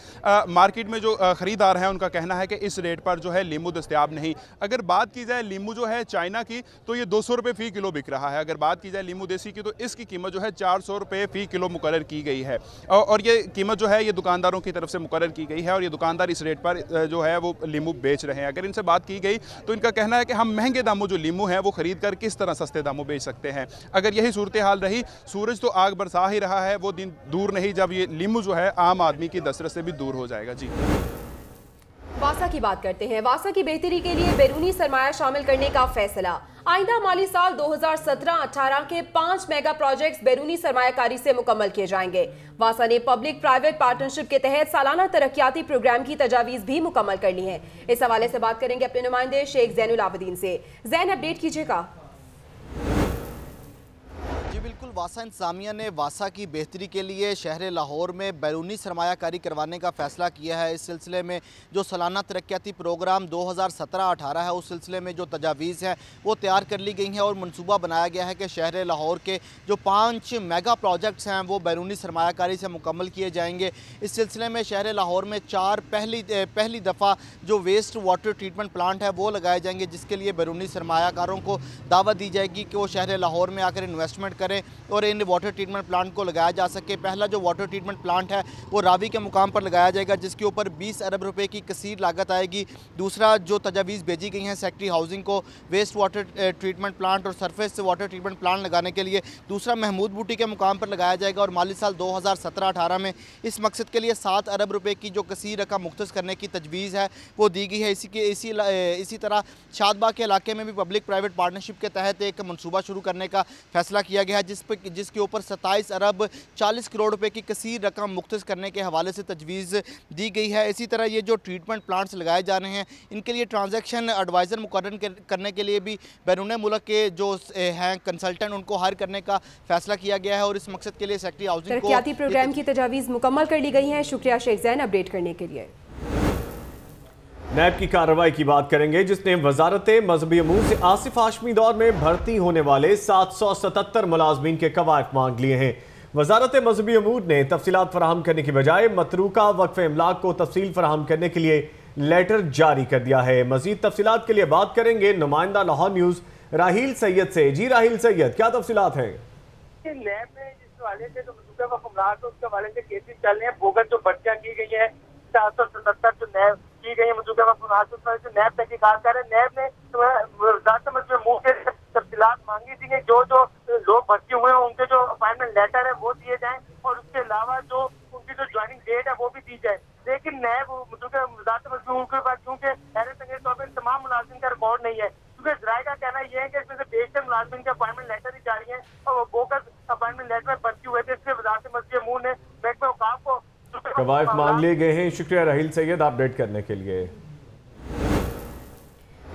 मार्केट में जो ख़रीदार हैं उनका कहना है कि इस रेट पर जो है लींबू दस्तियाब नहीं। अगर बात की जाए लींबू जो है चाइना की, तो ये 200 रुपये फ़ी किलो बिक रहा है। अगर बात की जाए लींबू देसी की, तो इसकी कीमत जो है 400 रुपये फ़ी किलो मुकर्रर की गई है। और ये कीमत जो है ये दुकानदारों की तरफ से मुकर्रर की गई है और ये दुकानदार इस रेट पर जो है वो लींबू बेच रहे हैं। अगर इनसे बात की गई तो इनका कहना है कि हम महंगे दामों जो लींबू हैं वो खरीद कर किस तरह सस्ते दामों बेच सकते हैं। अगर यही सूरत हाल रही, सूरज तो आग बरसा ही रहा है, वो दिन दूर नहीं जब ये लींबू जो है आम आदमी की दस्तरस से भी दूर हो जाएगा। जी, वासा की बात करते हैं। वासा की बेहतरी के लिए बैरूनी सरमाया शामिल करने का फैसला। आइंदा माली साल 2017-18 के 5 मेगा प्रोजेक्ट्स बैरूनी सरमायाकारी से मुकम्मल किए जाएंगे। वासा ने पब्लिक प्राइवेट पार्टनरशिप के तहत सालाना तरक्याती प्रोग्राम की तजावीज़ भी मुकम्मल कर ली हैं। इस हवाले से बात करेंगे अपने नुमाइंदे शेख ज़ैनुल आबदीन से। ज़ैन, अपडेट कीजिएगा। बिल्कुल, वासा इंतजामिया ने वासा की बेहतरी के लिए शहर लाहौर में बैरूनी सरमायाकारी करवाने का फ़ैसला किया है। इस सिलसिले में जो सालाना तरक्याती प्रोग्राम 2017-18 है उस सिलसिले में जो तजावीज़ हैं वो तैयार कर ली गई हैं और मनसूबा बनाया गया है कि शहर लाहौर के जो 5 मेगा प्रोजेक्ट्स हैं वो बैरूनी सरमायाकारी से मुकम्मल किए जाएंगे। इस सिलसिले में शहर लाहौर में 4 पहली दफ़ा जो वेस्ट वाटर ट्रीटमेंट प्लांट है वो लगाए जाएंगे, जिसके लिए बैरूनी सरमायाकारों को दावत दी जाएगी कि वो शहर लाहौर में आकर इन्वेस्टमेंट करें और इन वाटर ट्रीटमेंट प्लांट को लगाया जा सके। पहला जो वाटर ट्रीटमेंट प्लांट है वो रावी के मुकाम पर लगाया जाएगा, जिसके ऊपर 20 अरब रुपए की कसीर लागत आएगी। दूसरा जो तजावीज़ भेजी गई हैं सेक्रेटरी हाउसिंग को वेस्ट वाटर ट्रीटमेंट प्लांट और सरफेस वाटर ट्रीटमेंट प्लांट लगाने के लिए, दूसरा महमूद बूटी के मुकाम पर लगाया जाएगा और माली साल 2017-18 में इस मकसद के लिए 7 अरब रुपए की जो कसीर रकम मुख्तस करने की तजवीज़ है वो दी गई है। इसी तरह शादबाग के इलाके में भी पब्लिक प्राइवेट पार्टनरशिप के तहत एक मनसूबा शुरू करने का फैसला किया गया है, जिसके ऊपर 27 अरब 40 करोड़ रुपए की कसीर रकम मुख्तस करने के हवाले से तजवीज़ दी गई है। इसी तरह ये जो ट्रीटमेंट प्लांट्स लगाए जा रहे हैं इनके लिए ट्रांजैक्शन एडवाइज़र मुकर्रर करने के लिए भी बैरून मुल्क के जो हैं कंसल्टेंट उनको हायर करने का फैसला किया गया है और इस मकसद के लिए सेक्रेटरी हाउसिंग को तरक्याती प्रोग्राम की तजावीज़ मुकम्मल कर ली गई हैं। शुक्रिया शेख ज़ैन, अपडेट करने के लिए। नैब की कार्रवाई की बात करेंगे, जिसने वजारत मजहबी अमूर से आसिफ हाशमी दौर में भर्ती होने वाले 777 मुलाजमीन के कवायद मांग लिए हैं। वजारत मजहबी अमूर ने तफसीलात फराहम करने की बजाय मतरूका वक्फ इमलाक को तफसील फराहम करने के लिए लेटर जारी कर दिया है। मजीद तफसीलात के लिए बात करेंगे नुमाइंदा लाहौर न्यूज़ राहील सैयद से। जी राहील सैयद, क्या तफसीलात हैं? नैब में जिस हवाले से जो मतरूका वक्फ इमलाक है उसके हवाले से केसेस चल रहे हैं, बोगस जो पर्चियां की गई है 777 जो नैब की गई है मतरूका वक्फ इमलाक से नैब तहकीकात कर रहे हैं। नैब ने वज़ारत मजहबी अमूर से तफसीलात मांगी थी कि जो लोग भर्ती हुए हैं उनके जो अपॉइंटमेंट लेटर है वो दिए जाएं और उसके अलावा जो उनकी जो ज्वाइनिंग डेट है वो भी दी जाए। लेकिन नैब वज़ारत मजहबी अमूर के पास क्योंकि हैरत तौर पर तमाम मुलाजिम का रिकॉर्ड नहीं है, क्योंकि ज़राए का कहना यह है कि इसमें से बेशतर मुलाजिम के अपॉइंटमेंट लेटर ही जारी है और वो बोगस अपॉइंटमेंट लेटर में भर्ती हुए थे। इसलिए वज़ारत मजहबी अमूर ने महकमा औकाफ को कवायद मांग लिए गए हैं। शुक्रिया राहील सैयद अपडेट करने के लिए।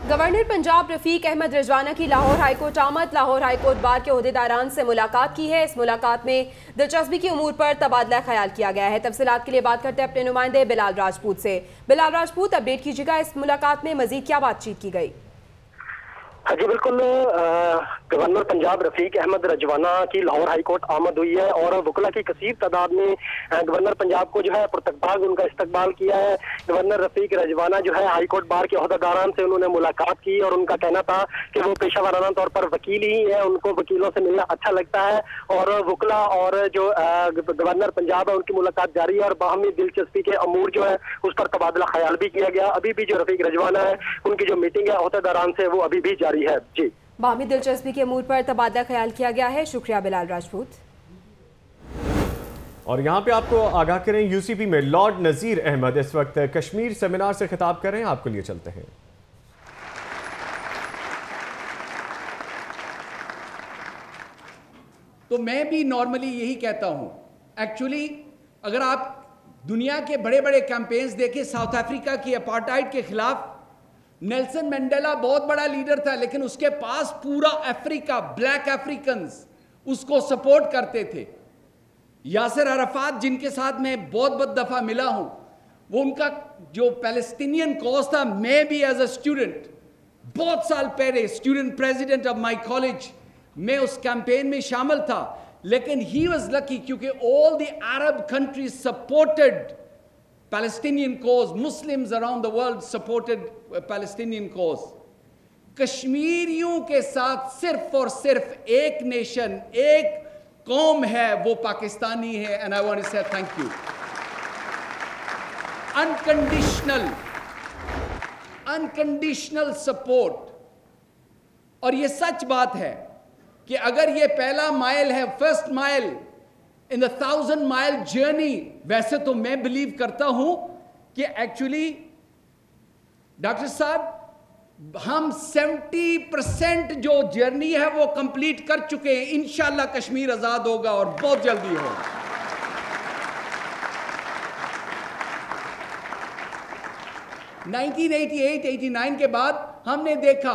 गवर्नर पंजाब रफीक अहमद रिजवाना की लाहौर हाईकोर्ट आमद। लाहौर हाईकोर्ट बार के ओहदेदारान से मुलाकात की है। इस मुलाकात में दिलचस्पी की उमूर पर तबादला ख्याल किया गया है। तफसीलात के लिए बात करते हैं अपने नुमाइंदे बिलाल राजपूत से। बिलाल राजपूत, अपडेट कीजिएगा, इस मुलाकात में मजीद क्या बातचीत की गई? हाँ जी बिल्कुल, गवर्नर पंजाब रफीक अहमद रिजवाना की लाहौर हाईकोर्ट आमद हुई है और वकला की कसीर तादाद में गवर्नर पंजाब को जो है पुरतकबाग उनका इस्तकबाल किया है। गवर्नर रफीक रिजवाना जो है हाईकोर्ट बार के ओहदेदारान से उन्होंने मुलाकात की और उनका कहना था कि वो पेशा वाराना तौर पर वकील ही है, उनको वकीलों से मिलना अच्छा लगता है और वकला और जो गवर्नर पंजाब है उनकी मुलाकात जारी है और बाहमी दिलचस्पी के अमूर जो है उस पर तबादला ख्याल भी किया गया। अभी भी जो रफीक रिजवाना है उनकी जो मीटिंग है ओहदेदारान से वो अभी भी जारी है। जी, बाहमी दिलचस्पी के अमूर पर तबादला ख्याल किया गया है। शुक्रिया बिलाल राजपूत। और यहाँ पे आपको आगाह करें, यूसीपी में लॉर्ड नजीर अहमद इस वक्त कश्मीर सेमिनार से खिताब कर रहे हैं, आपके लिए चलते हैं। तो मैं भी नॉर्मली यही कहता हूं, एक्चुअली अगर आप दुनिया के बड़े बड़े कैंपेन्स देखें, साउथ अफ्रीका की अपार्टाइड के खिलाफ नेल्सन मंडेला बहुत बड़ा लीडर था, लेकिन उसके पास पूरा अफ्रीका, ब्लैक अफ्रीकन्स उसको सपोर्ट करते थे। यासिर अराफात, जिनके साथ मैं बहुत बहुत दफ़ा मिला हूं, वो उनका जो पैलेस्टीनियन कॉज था, मैं भी एज अ स्टूडेंट बहुत साल पहले student president of my college, मैं उस कैंपेन में शामिल था, लेकिन ही वाज लकी क्योंकि all the Arab countries supported Palestinian cause, Muslims around the world supported Palestinian cause. कश्मीरियों के साथ सिर्फ और सिर्फ एक नेशन, एक कौम है, वो पाकिस्तानी है, एंड आई वांट टू से थैंक यू। Unconditional support. और ये सच बात है कि अगर ये पहला माइल है, first mile in the 1000 mile journey, वैसे तो मैं बिलीव करता हूं कि एक्चुअली डॉक्टर साहब हम 70% जो जर्नी है वो कंप्लीट कर चुके हैं। इंशाल्लाह कश्मीर आजाद होगा और बहुत जल्दी होगा। (1988, 89 के बाद हमने देखा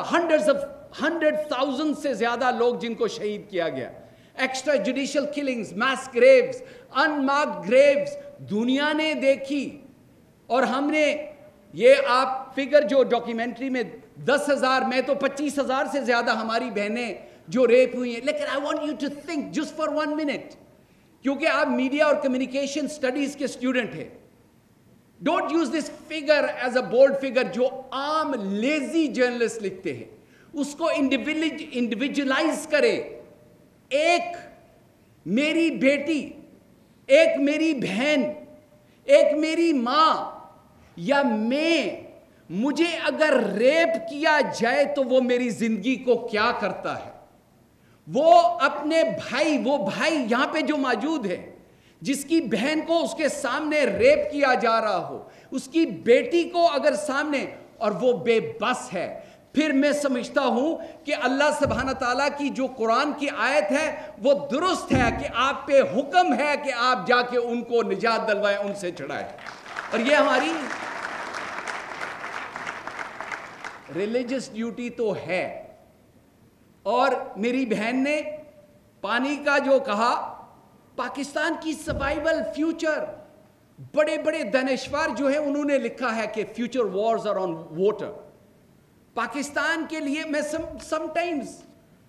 हंड्रेड थाउजेंड से ज्यादा लोग जिनको शहीद किया गया, एक्स्ट्रा जुडिशियल किलिंग्स, मास ग्रेव्स, अनमार्क्ड ग्रेव्स दुनिया ने देखी। और हमने ये आप फिगर जो डॉक्यूमेंट्री में 10,000 में तो 25,000 से ज्यादा हमारी बहनें जो रेप हुई हैं। लेकिन I want you to think just for 1 minute, क्योंकि आप मीडिया और कम्युनिकेशन स्टडीज के स्टूडेंट हैं, don't use this figure as a bold figure जो आम लेजी जर्नलिस्ट लिखते हैं, उसको इंडिविजुअलाइज करे। एक मेरी बेटी, एक मेरी बहन, एक मेरी मां या मैं, मुझे अगर रेप किया जाए तो वो मेरी जिंदगी को क्या करता है। वो अपने भाई, वो भाई यहां पे जो मौजूद है, जिसकी बहन को उसके सामने रेप किया जा रहा हो, उसकी बेटी को अगर सामने, और वो बेबस है, फिर मैं समझता हूं कि अल्लाह सुब्हान ताला की जो कुरान की आयत है वो दुरुस्त है कि आप पे हुक्म है कि आप जाके उनको निजात दिलवाएं, उनसे छुड़ाएं। और ये हमारी रिलीजियस ड्यूटी तो है। और मेरी बहन ने पानी का जो कहा, पाकिस्तान की सर्वाइवल फ्यूचर, बड़े बड़े दानिशवर जो है उन्होंने लिखा है कि future wars are on water. Pakistan के लिए मैं समटाइम्स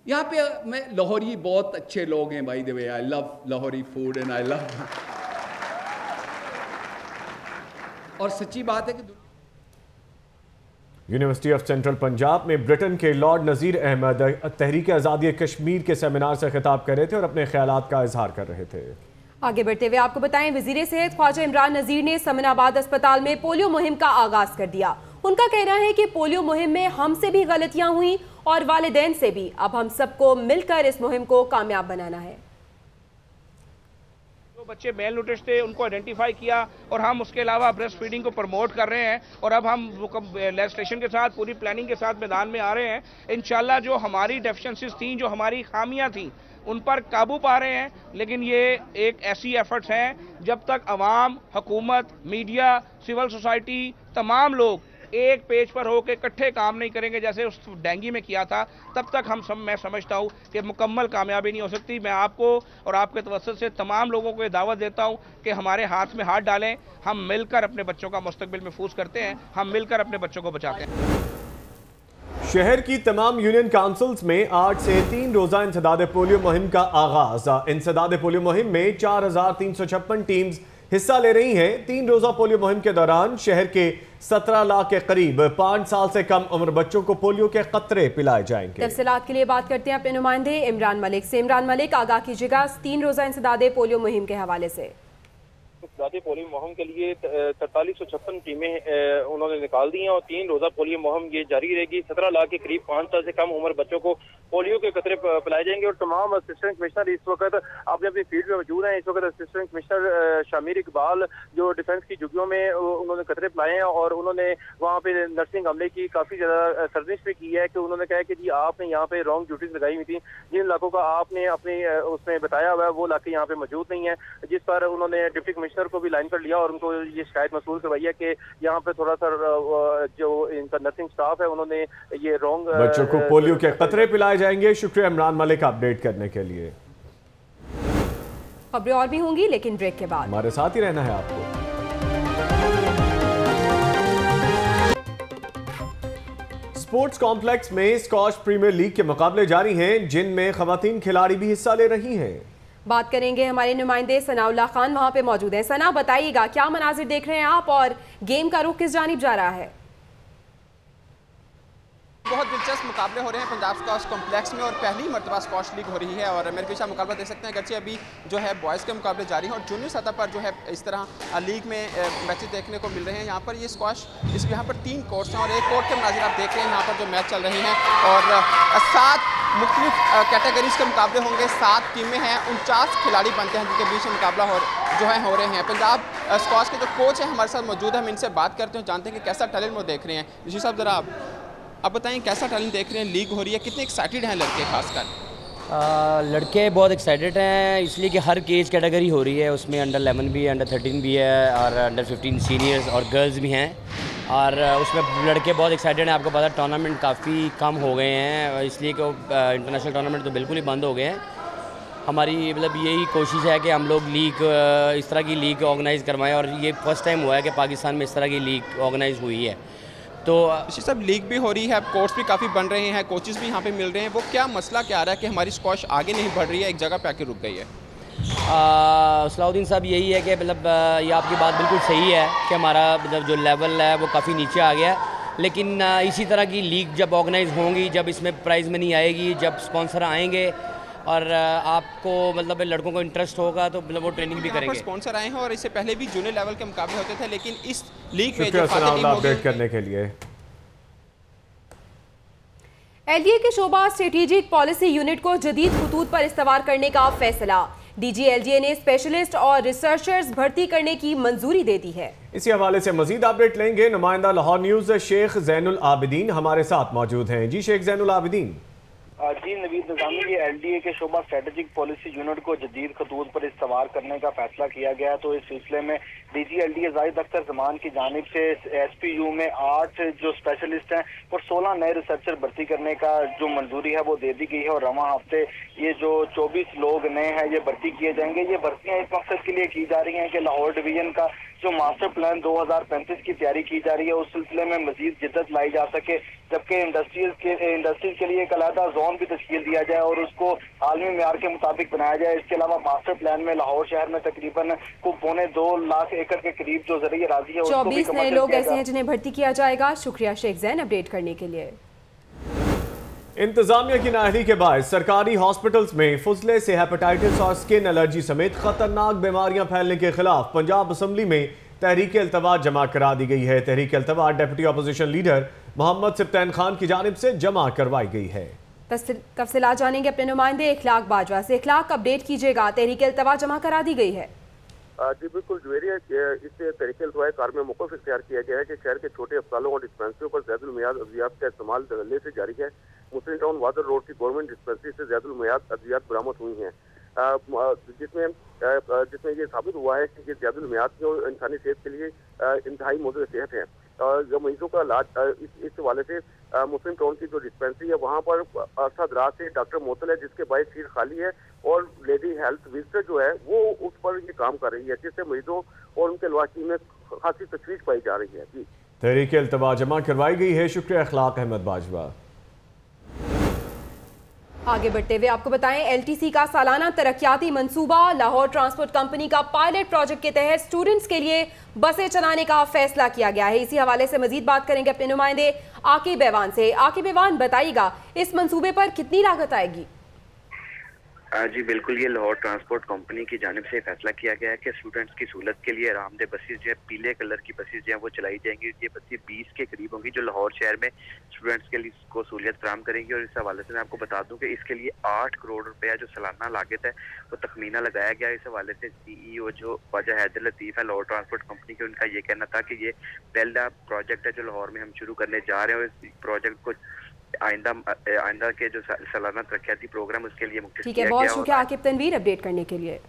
यहाँ पे, मैं लाहौरी बहुत अच्छे लोग हैं by the way, I love Lahori food and I love, और सच्ची बात है कि यूनिवर्सिटी ऑफ सेंट्रल पंजाब में ब्रिटेन के लॉर्ड नजीर अहमद तहरीक आज़ादी कश्मीर के सेमिनार से खिताब कर रहे थे और अपने ख्यालात का इजहार कर रहे थे। आगे बढ़ते हुए आपको बताएं, वजीर सेहत ख्वाजा इमरान नजीर ने समनाबाद अस्पताल में पोलियो मुहिम का आगाज कर दिया। उनका कहना है कि पोलियो मुहिम में हमसे भी गलतियां हुई और वालिदैन से भी, अब हम सबको मिलकर इस मुहिम को कामयाब बनाना है। जो बच्चे मेल न्यूट्रिशन थे उनको आइडेंटिफाई किया और हम उसके अलावा ब्रेस्ट फीडिंग को प्रमोट कर रहे हैं और अब हम लेजिस्लेशन के साथ पूरी प्लानिंग के साथ मैदान में आ रहे हैं। इंशाल्लाह जो हमारी डेफिशिएंसीज थी, जो हमारी खामियां थी, उन पर काबू पा रहे हैं। लेकिन ये एक ऐसी एफर्ट्स हैं जब तक अवाम, हुकूमत, मीडिया, सिविल सोसाइटी, तमाम लोग एक पेज पर होकर इकट्ठे काम नहीं करेंगे जैसे उस डेंगी में किया था, तब तक मैं समझता हूँ कि मुकम्मल कामयाबी नहीं हो सकती। मैं आपको और आपके तवज्जुह से तमाम लोगों को ये दावत देता हूँ कि हमारे हाथ में हाथ डालें, हम मिलकर अपने बच्चों का मुस्तकबिल महफूज करते हैं, हम मिलकर अपने बच्चों को बचाते हैं। शहर की तमाम यूनियन काउंसिल्स में 8 से 3 रोजा इंसदाद पोलियो मुहिम का आगाज। इंसदाद पोलियो मुहिम में 4,356 टीम्स हिस्सा ले रही हैं। 3 रोजा पोलियो मुहिम के दौरान शहर के 17 लाख के करीब 5 साल से कम उम्र बच्चों को पोलियो के कतरे पिलाए जाएंगे। तफसीलात के लिए बात करते हैं अपने नुमाइंदे इमरान मलिक से। इमरान मलिक, आगाह कीजिएगा 3 रोजा इंसदाद पोलियो मुहिम के हवाले से। इंसदाद पोलियो मुहिम के लिए 4356 टीमें उन्होंने निकाल दी हैं और 3 रोजा पोलियो मुहिम ये जारी रहेगी। 17 लाख के करीब 5 साल से कम उम्र बच्चों को पोलियो के कतरे पिलाए जाएंगे। और तमाम असिस्टेंट कमिश्नर इस वक्त अपने अपनी फील्ड में मौजूद हैं। इस वक्त असिस्टेंट कमिश्नर शामिर इकबाल जो डिफेंस की झुग्गियों में उन्होंने कतरे पिलाए हैं और उन्होंने वहाँ पे नर्सिंग अमले की काफी ज्यादा सर्विस भी की है कि उन्होंने कहा कि जी आपने यहाँ पे रॉन्ग ड्यूटीज लगाई हुई थी, जिन इलाकों का आपने अपने उसमें बताया हुआ है वो इलाके यहाँ पे मौजूद नहीं है, जिस पर उन्होंने डिप्टी कमिश्नर को भी लाइन पर लिया और उनको ये शिकायत मसूल करवाई है कि यहाँ पे थोड़ा सा जो इनका नर्सिंग स्टाफ है उन्होंने ये रॉन्ग बच्चों को पोलियो के कतरे पिलाए जाएंगे। शुक्रिया इमरान मलिक अपडेट करने के लिए। खबरें और भी होंगी लेकिन ब्रेक के बाद हमारे साथ ही रहना है आपको। स्पोर्ट्स कॉम्प्लेक्स में स्कॉश प्रीमियर लीग के मुकाबले जारी हैं, जिनमें खवातीन खिलाड़ी भी हिस्सा ले रही हैं। बात करेंगे हमारे नुमाइंदे सनाउल्लाह खान वहां पे मौजूद हैं। सना, बताइएगा क्या मनाजिर देख रहे हैं आप और गेम का रुख किस जानिब जा रहा है? बहुत दिलचस्प मुकाबले हो रहे हैं पंजाब स्क्वाश कॉम्प्लेक्स में और पहली मरतबा स्क्वाश लीग हो रही है और मेरे पीछे मुकाबला देख सकते हैं। अगरचे अभी जो है बॉयज़ के मुकाबले जारी हैं और जूनियर सतह पर जो है इस तरह लीग में मैचेस देखने को मिल रहे हैं। यहाँ पर ये स्क्वाश यहाँ पर 3 कोर्ट्स हैं और एक कोर्ट के मनाजिर आप देख रहे हैं यहाँ पर जो मैच चल रहे हैं और 7 मुख्तलिफ कैटेगरीज के मुकाबले होंगे। 7 टीमें हैं, 49 खिलाड़ी बनते हैं जिनके बीच में मुकाबला हो रहे हैं। पंजाब स्क्वाश के जो कोच हैं हमारे साथ मौजूद है, हम इनसे बात करते हैं, जानते हैं कि कैसा टैलेंट वो देख रहे हैं। ऋषि साहब ज़रा आप बताएं कैसा टैलेंट देख रहे हैं, लीग हो रही है, कितने एक्साइटेड हैं लड़के खासकर? लड़के बहुत एक्साइटेड हैं इसलिए कि हर एज कैटेगरी हो रही है, उसमें अंडर 11 भी है, अंडर 13 भी है और अंडर 15 सीनियर्स और गर्ल्स भी हैं और उसमें लड़के बहुत एक्साइटेड हैं। आपको पता है टूर्नामेंट काफ़ी कम हो गए हैं इसलिए कि इंटरनेशनल टूर्नामेंट तो बिल्कुल ही बंद हो गए हैं। हमारी मतलब यही कोशिश है कि हम लोग लीग इस तरह की लीग ऑर्गेनाइज़ करवाएं और ये फर्स्ट टाइम हुआ है कि पाकिस्तान में इस तरह की लीग ऑर्गेनाइज़ हुई है। तो इसी सब लीग भी हो रही है, कोर्ट्स भी काफ़ी बन रहे हैं, कोचेस भी यहाँ पे मिल रहे हैं, वो क्या मसला क्या आ रहा है कि हमारी स्क्वाश आगे नहीं बढ़ रही है, एक जगह पे आके रुक गई है? सलाउद्दीन साहब यही है कि मतलब ये आपकी बात बिल्कुल सही है कि हमारा मतलब जो लेवल है वो काफ़ी नीचे आ गया है, लेकिन इसी तरह की लीग जब ऑर्गेनाइज होंगी, जब इसमें प्राइज़ मनी आएगी, जब स्पॉन्सर आएंगे और आपको मतलब लड़कों को इंटरेस्ट होगा तो मतलब वो ट्रेनिंग भी करेंगे। स्पॉन्सर आए हैं और इससे पहले भी जूनियर लेवल के मुकाबले होते थे, लेकिन इस लीग में अपडेट करने के लिए एलडीए के शोबा स्ट्रेटेजिक पॉलिसी यूनिट को जदीद खतूत पर इस्तवार करने का फैसला। डीजी एलडीए ने स्पेशलिस्ट और रिसर्चर्स भर्ती करने की मंजूरी दे दी है। इसी हवाले से मजीद अपडेट लेंगे। नुमाइंदा लाहौर न्यूज शेख जैनुल आबिदीन हमारे साथ मौजूद हैं। जी शेख जैनुल आबिदीन। जी नवीद निजामी के एलडीए के शोबा स्ट्रेटेजिक पॉलिसी यूनिट को जदीद खतूत पर इस्तवार करने का फैसला किया गया। तो इस सिलसिले में डीजी एलडीए जाहिद अख्तर जमान की जानिब से एसपीयू में 8 जो स्पेशलिस्ट हैं और 16 नए रिसर्चर भर्ती करने का जो मंजूरी है वो दे दी गई है और रवां हफ्ते ये जो 24 लोग नए हैं ये भर्ती किए जाएंगे। ये भर्तियां इस मकसद के लिए की जा रही हैं कि लाहौर डिवीजन का जो मास्टर प्लान 2035 की तैयारी की जा रही है उस सिलसिले में मजीद जिद्दत लाई जा सके, जबकि इंडस्ट्रीज के लिए एक अलहदा जोन भी तश्कील दिया जाए और उसको आलमी मेयार के मुताबिक बनाया जाए। इसके अलावा मास्टर प्लान में लाहौर शहर में तकरीबन 2.25 लाख एकड़ के करीब जो ज़रिए राजी है 24 नए लोग ऐसे हैं जिन्हें भर्ती किया जाएगा। शुक्रिया शेख जैन अपडेट करने के लिए। इंतजामिया की नाअहली के बाद सरकारी हॉस्पिटल्स में फुजले से हेपेटाइटिस और स्किन एलर्जी समेत खतरनाक बीमारियां फैलने के खिलाफ पंजाब असम्बली में तहरीक अल्तवा जमा करा दी गई है। तहरीक अल्तवा deputy opposition leader Mohammad Sibtain Khan की जानिब से जमा करवाई गई है। तफसीलात जानेंगे अपने नुमाइंदे इखलाक बाजवा से। इखलाक अपडेट कीजिएगा, तहरीक अल्तवा जमा करा दी गई है। जी बिल्कुल जुवेरिया, इस तहरीक अल्तवा कार में मौक़िफ़ इख्तियार किया गया है कि शहर के छोटे अस्पतालों और डिस्पेंसरियों पर ज़्यादुल मियाद अद्वियात का इस्तेमाल धड़ल्ले से जारी है। मुस्लिम टाउन वादर रोड की गवर्नमेंट डिस्पेंसरी से ज़्यादुल मियाद अद्वियात बरामद हुई हैं, जिसमें ये साबित हुआ है कि ये ज़्यादुल मियाद जो इंसानी सेहत के लिए इंतहाई मुज़र सेहत है। जो मरीजों का इलाज इस हवाले से मुस्लिम टाउन की जो डिस्पेंसरी है वहाँ पर अरसा दराज से डॉक्टर मोतल है, जिसके बायस सीट खाली है और लेडी हेल्थ विजिटर जो है वो उस पर ये काम कर रही है, जिससे मरीजों और उनके लवाकिन में खासी तशवीश पाई जा रही है। जी तहरीक अल्तवा जमा करवाई गई है। शुक्रिया इखलाक अहमद बाजवा। आगे बढ़ते हुए आपको बताएं, एलटीसी का सालाना तरक्याती मंसूबा लाहौर ट्रांसपोर्ट कंपनी का पायलट प्रोजेक्ट के तहत स्टूडेंट्स के लिए बसें चलाने का फैसला किया गया है। इसी हवाले से मजीद बात करेंगे अपने नुमाइंदे आकिब ऐवान से। आकिब ऐवान, बताइएगा इस मंसूबे पर कितनी लागत आएगी? जी बिल्कुल, ये लाहौर ट्रांसपोर्ट कंपनी की जानिब से फैसला किया गया है कि स्टूडेंट्स की सहूलत के लिए आरामदेह बसेज जो है, पीले कलर की बसेज जो है वो चलाई जाएंगी। ये बसें 20 के करीब होंगी जो लाहौर शहर में स्टूडेंट्स के लिए को सहूलियत फराहम करेंगी। और इस हवाले से मैं आपको बता दूं कि इसके लिए 8 करोड़ रुपया जो सालाना लागत है वो तखमीना लगाया गया। इस हवाले से CEO जो ख्वाजा हैदर लतीफ़ है लाहौर ट्रांसपोर्ट कंपनी के, उनका ये कहना था कि ये पहला प्रोजेक्ट है जो लाहौर में हम शुरू करने जा रहे हैं और इस प्रोजेक्ट को आइंदा के जो सालाना तरक्याती प्रोग्राम उसके लिए मुख्तस ठीक है, बहुत शुक्रिया आकिब तनवीर अपडेट करने के लिए।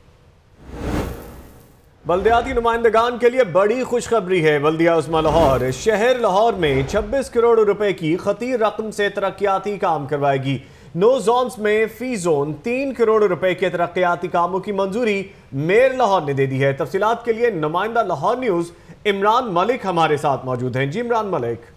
बल्दियाती नुमाइंदगान के लिए बड़ी खुशखबरी है। बल्दिया उस्मा लाहौर शहर लाहौर में 26 करोड़ रुपए की खतीर रकम से तरक्याती काम करवाएगी। 9 जोन्स में फी जोन 3 करोड़ रुपए के तरक्याती कामों की मंजूरी मेयर लाहौर ने दे दी है। तफसीलात के लिए नुमाइंदा लाहौर न्यूज इमरान मलिक हमारे साथ मौजूद हैं। जी इमरान मलिक।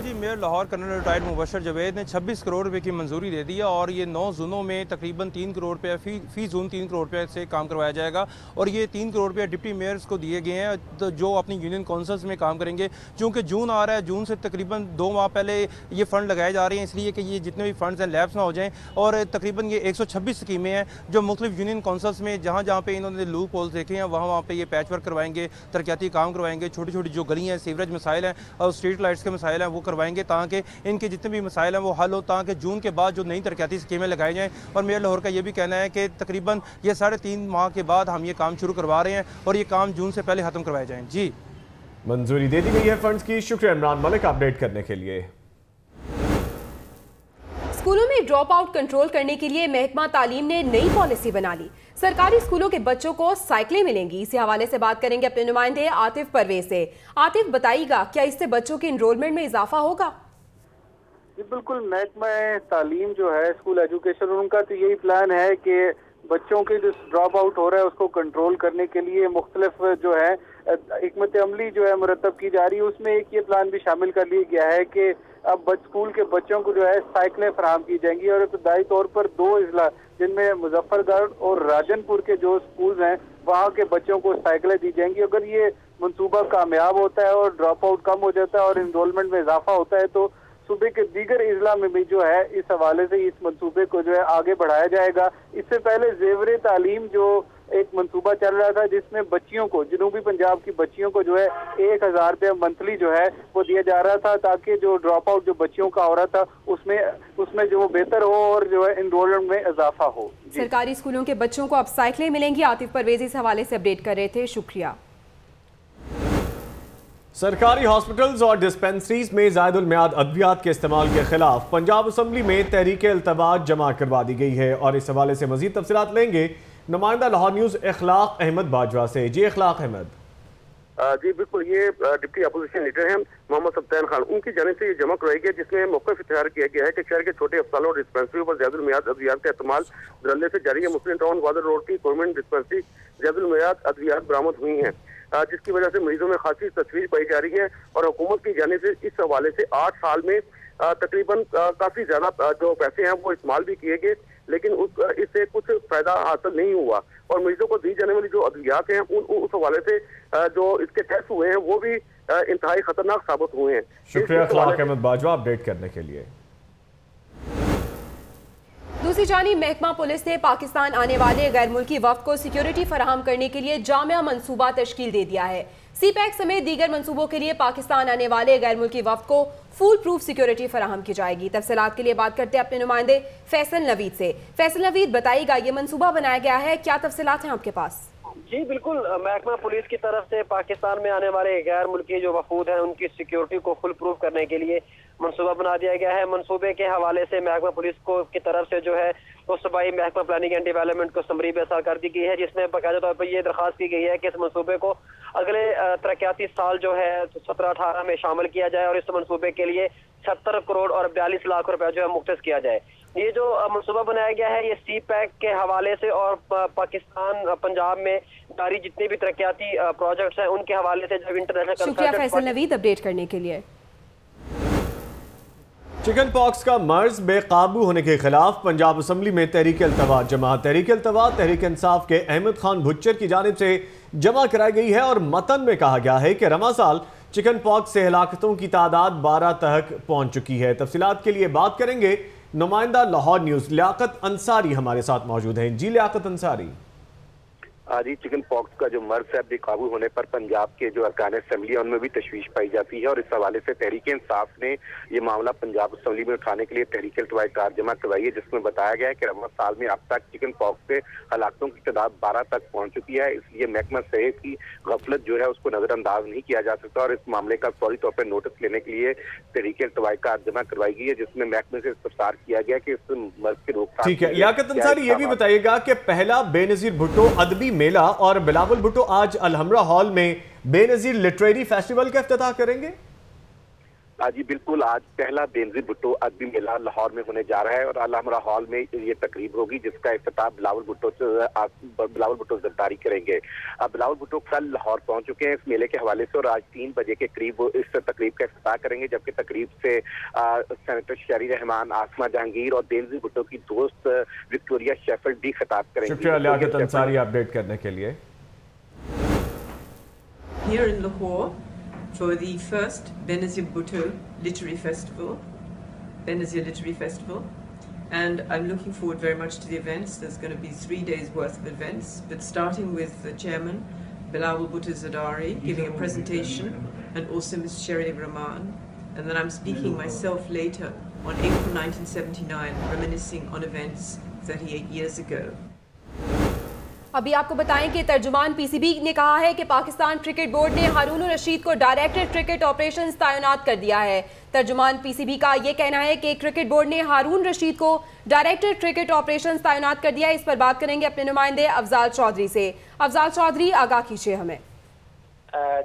जी mayor Lahore colonel retired Mubashar Javed ने 26 करोड़ रुपए की मंजूरी दे दी है और ये 9 जोनों में तकरीबन 3 करोड़ रुपये फी जोन 3 करोड़ रुपये से काम करवाया जाएगा। और ये 3 करोड़ रुपये डिप्टी मेयर्स को दिए गए हैं तो जो अपनी यूनियन काउंसिल्स में काम करेंगे। चूँकि जून आ रहा है, जून से तकरीबन 2 माह पहले ये फ़ंड लगाए जा रहे हैं, इसलिए कि ये जितने भी फंड्स हैं लैप्स ना हो जाएँ। और तकरीबन ये 126 स्कीमें हैं जो मुख्तलिफ यूनियन काउंसिल्स में जहाँ जहाँ पे इन्होंने लूप होल्स देखे हैं वहाँ पे ये पैच वर्क करवाएंगे, तरक्याती काम करवाएंगे। छोटी छोटी जो गलियाँ हैं, सीवरेज मसाइल हैं और स्ट्रीट लाइट्स के मसाइल हैं वो करवाएंगे ताकि इनके जितने भी मसाइल हैं वो हल हो, ताकि जून के बाद जो नई तरक्याती स्कीमें लगाई जाएँ। और मेयर लाहौर का ये भी कहना है कि तकरीबन ये 3.5 माह के बाद हम ये काम शुरू करवा रहे हैं और ये काम जून से पहले ख़त्म करवाए जाएँ। जी मंजूरी दे दी गई है फंड्स की। शुक्रिया इमरान मलिक अपडेट करने के लिए। स्कूलों में ड्रॉप आउट कंट्रोल करने के लिए महकमा तालीम ने नई पॉलिसी बना ली। सरकारी स्कूलों के बच्चों को साइकिलें मिलेंगी। इसी हवाले से बात करेंगे अपने नुमाइंदे आतिफ परवेज से। आतिफ बताइएगा, क्या इससे बच्चों के इनरोलमेंट में इजाफा होगा? जी बिल्कुल, महकमा तालीम जो है स्कूल एजुकेशन, उनका तो यही प्लान है कि बच्चों के जो ड्रॉप आउट हो रहा है उसको कंट्रोल करने के लिए मुख्तलिफ जो है हिकमत अमली जो है मुरतब की जा रही है। उसमें एक ये प्लान भी शामिल कर लिया गया है कि अब स्कूल के बच्चों को जो है साइकिलें फराहम की जाएंगी और इब्तदाई तौर पर 2 अजला जिनमें मुजफ्फरगढ़ और राजनपुर के जो स्कूल हैं वहाँ के बच्चों को साइकिलें दी जाएंगी। अगर ये मंसूबा कामयाब होता है और ड्रॉप आउट कम हो जाता है और इनरोलमेंट में इजाफा होता है तो सूबे के दीगर इजला में भी जो है इस हवाले से इस मंसूबे को जो है आगे बढ़ाया जाएगा। इससे पहले जेवरे तालीम जो एक मंसूबा चल रहा था जिसमें बच्चियों को, जनूबी पंजाब की बच्चियों को जो है 1000 रुपया मंथली जो है वो दिया जा रहा था ताकि जो ड्रॉप आउट जो बच्चियों का हो रहा था उसमें जो बेहतर हो और जो है इनरोलमेंट में इजाफा हो। सरकारी स्कूलों के बच्चों को अब साइकिलें मिलेंगी। आतिफ परवेज इस हवाले से अपडेट कर रहे थे, शुक्रिया। सरकारी हॉस्पिटल्स और डिस्पेंसरीज में ज़ायदुल मियाद अद्वियात के इस्तेमाल के खिलाफ पंजाब असम्बली में तहरीक इल्तबात जमा करवा दी गई है और इस हवाले से मजीद तफसीलात लेंगे नुमाइंदा लाहौर न्यूज इखलाक अहमद बाजवा से। जी इखलाक अहमद। जी बिल्कुल, ये डिप्टी अपोजिशन लीडर हैं मोहम्मद सब्तान खान, उनकी जानिब से ये जमा करवाई गई जिसमें मौक़िफ़ इख्तियार किया गया है कि शहर के छोटे अस्पतालों और डिस्पेंसरियों पर ज़ायदुल मियाद अद्वियात का इस्तेमाल धड़ल्ले से जारी है। मुस्लिम टाउन ग्वादर रोड की गवर्नमेंट डिस्पेंसरी ज़ायदुल मियाद अद्वियात बरामद हुई हैं जिसकी वजह से मरीजों में खासी तस्वीर पाई जा रही है और हुकूमत की जानिब से इस हवाले से 8 साल में तकरीबन काफ़ी ज़्यादा जो पैसे हैं वो इस्तेमाल भी किए गए लेकिन इससे कुछ फायदा हासिल नहीं हुआ और मरीजों को दी जाने वाली जो अद्वियात हैं उस हवाले से जो इसके टेस्ट हुए हैं वो भी इंतहाई खतरनाक साबित हुए हैं। शुक्रिया इखलाक अहमद बाजवा अपडेट करने के लिए। दूसरी जानिब महकमा पुलिस ने पाकिस्तान आने वाले गैर मुल्की वफ्द को सिक्योरिटी फराहम करने के लिए जामिया मंसूबा तश्कील दे दिया है। CPEC समेत दीगर मंसूबों के लिए पाकिस्तान आने वाले गैर मुल्की वफ्द को फुल प्रूफ सिक्योरिटी फराहम की जाएगी। तफसीलात के लिए बात करते हैं अपने नुमाइंदे फैसल नवीद से। फैसल नवीद बताइएगा, ये मंसूबा बनाया गया है, क्या तफसीलात हैं आपके पास? जी बिल्कुल, महकमा पुलिस की तरफ से पाकिस्तान में आने वाले गैर मुल्की जो वफूद हैं उनकी सिक्योरिटी को फुल प्रूफ करने के लिए मंसूबा बना दिया गया है। मंसूबे के हवाले से महकमा पुलिस को की तरफ से जो है वो सूबाई महकमा प्लानिंग एंड डेवलपमेंट को समरी बेसार कर दी गई है जिसमें बाकायदा तौर पर यह दरख्वास्त की गई है कि इस मंसूबे को अगले तरक्याती साल जो है 17-18 में शामिल किया जाए और इस मंसूबे के लिए 70 करोड़ और 42 लाख रुपया जो है मुख्तस किया जाए। ये जो मंसूबा बनाया गया है ये CPEC के हवाले से और पाकिस्तान पंजाब में जारी जितने भी तरक्याती प्रोजेक्ट्स हैं उनके हवाले से जब इंटरनेशनल। शुक्रिया फैसल नवीद अपडेट करने के लिए। चिकन पॉक्स का मर्ज बेकाबू होने के खिलाफ पंजाब असम्बली में तहरीक इल्तबात जमा। तहरीक इल्तबात तहरीक इंसाफ के अहमद खान भुच्चर की जानिब से जमा कराई गई है और मतन में कहा गया है कि रमा साल चिकन पॉक्स से हलाकतों की तादाद 12 तक पहुंच चुकी है। तफसीलात के लिए बात करेंगे नुमाइंदा लाहौर न्यूज़ लियाकत अंसारी हमारे साथ मौजूद हैं। जी लियाकत अंसारी। आज ही चिकन पॉक्स का जो मर्ज है बेकाबू होने पर पंजाब के जो अरकान असेंबली है उनमें भी तशवीश पाई जाती है और इस हवाले से तहरीक इंसाफ ने ये मामला पंजाब असेंबली में उठाने के लिए तहरीक इल्तवाई कार जमा करवाई है, जिसमें बताया गया है कि रमज़ान साल में अब तक चिकन पॉक्स से हलाकतों की तादाद 12 तक पहुंच चुकी है। इसलिए महकमा सेहत की गफलत जो है उसको नजरअंदाज नहीं किया जा सकता और इस मामले का फौरी तौर पर नोटिस लेने के लिए तहरीक इल्तवाई कार जमा करवाई गई है, जिसमें महकमे से इस्तफसार किया गया कि इस मर्ज की रोकथाम। ठीक है लियाकत अंसारी, ये भी बताइएगा कि पहला बेनजीर भुट्टो अदबी मेला और बिलावल भुट्टो आज अलहमरा हॉल में बेनजीर लिटरेरी फेस्टिवल का इफ्तिताह करेंगे। जी बिल्कुल, आज पहला बेनजीर भुट्टो अदबी मेला लाहौर में होने जा रहा है और अलहमरा हॉल में ये तकरीब होगी, जिसका इफ्तिताह बिलावल भुट्टो जरदारी करेंगे। बिलावल भुट्टो कल लाहौर पहुंच चुके हैं इस मेले के हवाले से और आज 3 बजे के करीब इस तकरीब का इफ्तिताह करेंगे, जबकि तकरीब से सेनेटर शहरी रहमान, आसमा जहांगीर और बेनजीर भुट्टो की दोस्त विक्टोरिया शेफर्ड भी खिताब करेंगे। शुक्रिया लियाकत अंसारी अपडेट करने के लिए। Here in Lahore for the first Benazir Bhutto Literary Festival, Benazir Literary Festival, and I'm looking forward very much to the events. There's going to be 3 days worth of events, but starting with the chairman Bilawal Bhutto Zardari giving a presentation, and also Ms. Sherry Rahman, and then I'm speaking myself later on April 1979, reminiscing on events 38 years ago. अभी आपको बताएं कि तर्जुमान पीसीबी ने कहा है कि पाकिस्तान क्रिकेट बोर्ड ने हारून रशीद को डायरेक्टर क्रिकेट ऑपरेशंस तैनात कर दिया है। तर्जुमान पीसीबी का यह कहना है कि क्रिकेट बोर्ड ने हारून रशीद को डायरेक्टर क्रिकेट ऑपरेशंस तैनात कर दिया है। इस पर बात करेंगे अपने नुमाइंदे अफजाल चौधरी से। अफजाल चौधरी, आगाह कीजिए हमें।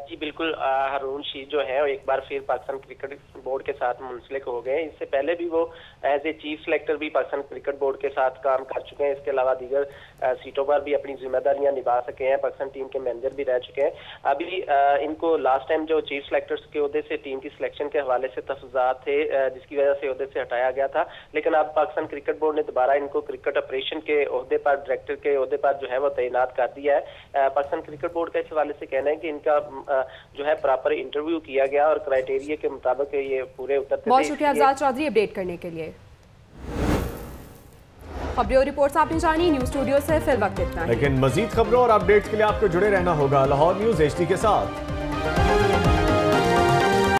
जी बिल्कुल, हारून रशीद जो है एक बार फिर पाकिस्तान क्रिकेट बोर्ड के साथ मुंसलिक हो गए। इससे पहले भी वो एज ए चीफ सिलेक्टर भी पाकिस्तान क्रिकेट बोर्ड के साथ काम कर चुके हैं। इसके अलावा दीगर सीटों पर भी अपनी जिम्मेदारियां निभा सके हैं। पाकिस्तान टीम के मैनेजर भी रह चुके हैं। अभी इनको लास्ट टाइम जो चीफ सिलेक्टर्स के ओहदे से टीम की सिलेक्शन के हवाले से तफज़ात थे, जिसकी वजह से ओहदे से हटाया गया था, लेकिन अब पाकिस्तान क्रिकेट बोर्ड ने दोबारा इनको क्रिकेट ऑपरेशन के ओहदे पर, डायरेक्टर के ओहदे पर जो है वो तैनात कर दिया है। पाकिस्तान क्रिकेट बोर्ड का इस हवाले से कहना है कि इनका जो है प्रॉपर इंटरव्यू किया गया और क्राइटेरिया के मुताबिक ये पूरे उतरते थे। बहुत शुक्रिया अफजाल चौधरी अपडेट करने के लिए। खबरें और रिपोर्ट्स आपने जानी, न्यूज़ स्टूडियो से फिल वक्त इतना। लेकिन मजीद खबरों और अपडेट्स के लिए आपको जुड़े रहना होगा लाहौर न्यूज़ HD के साथ।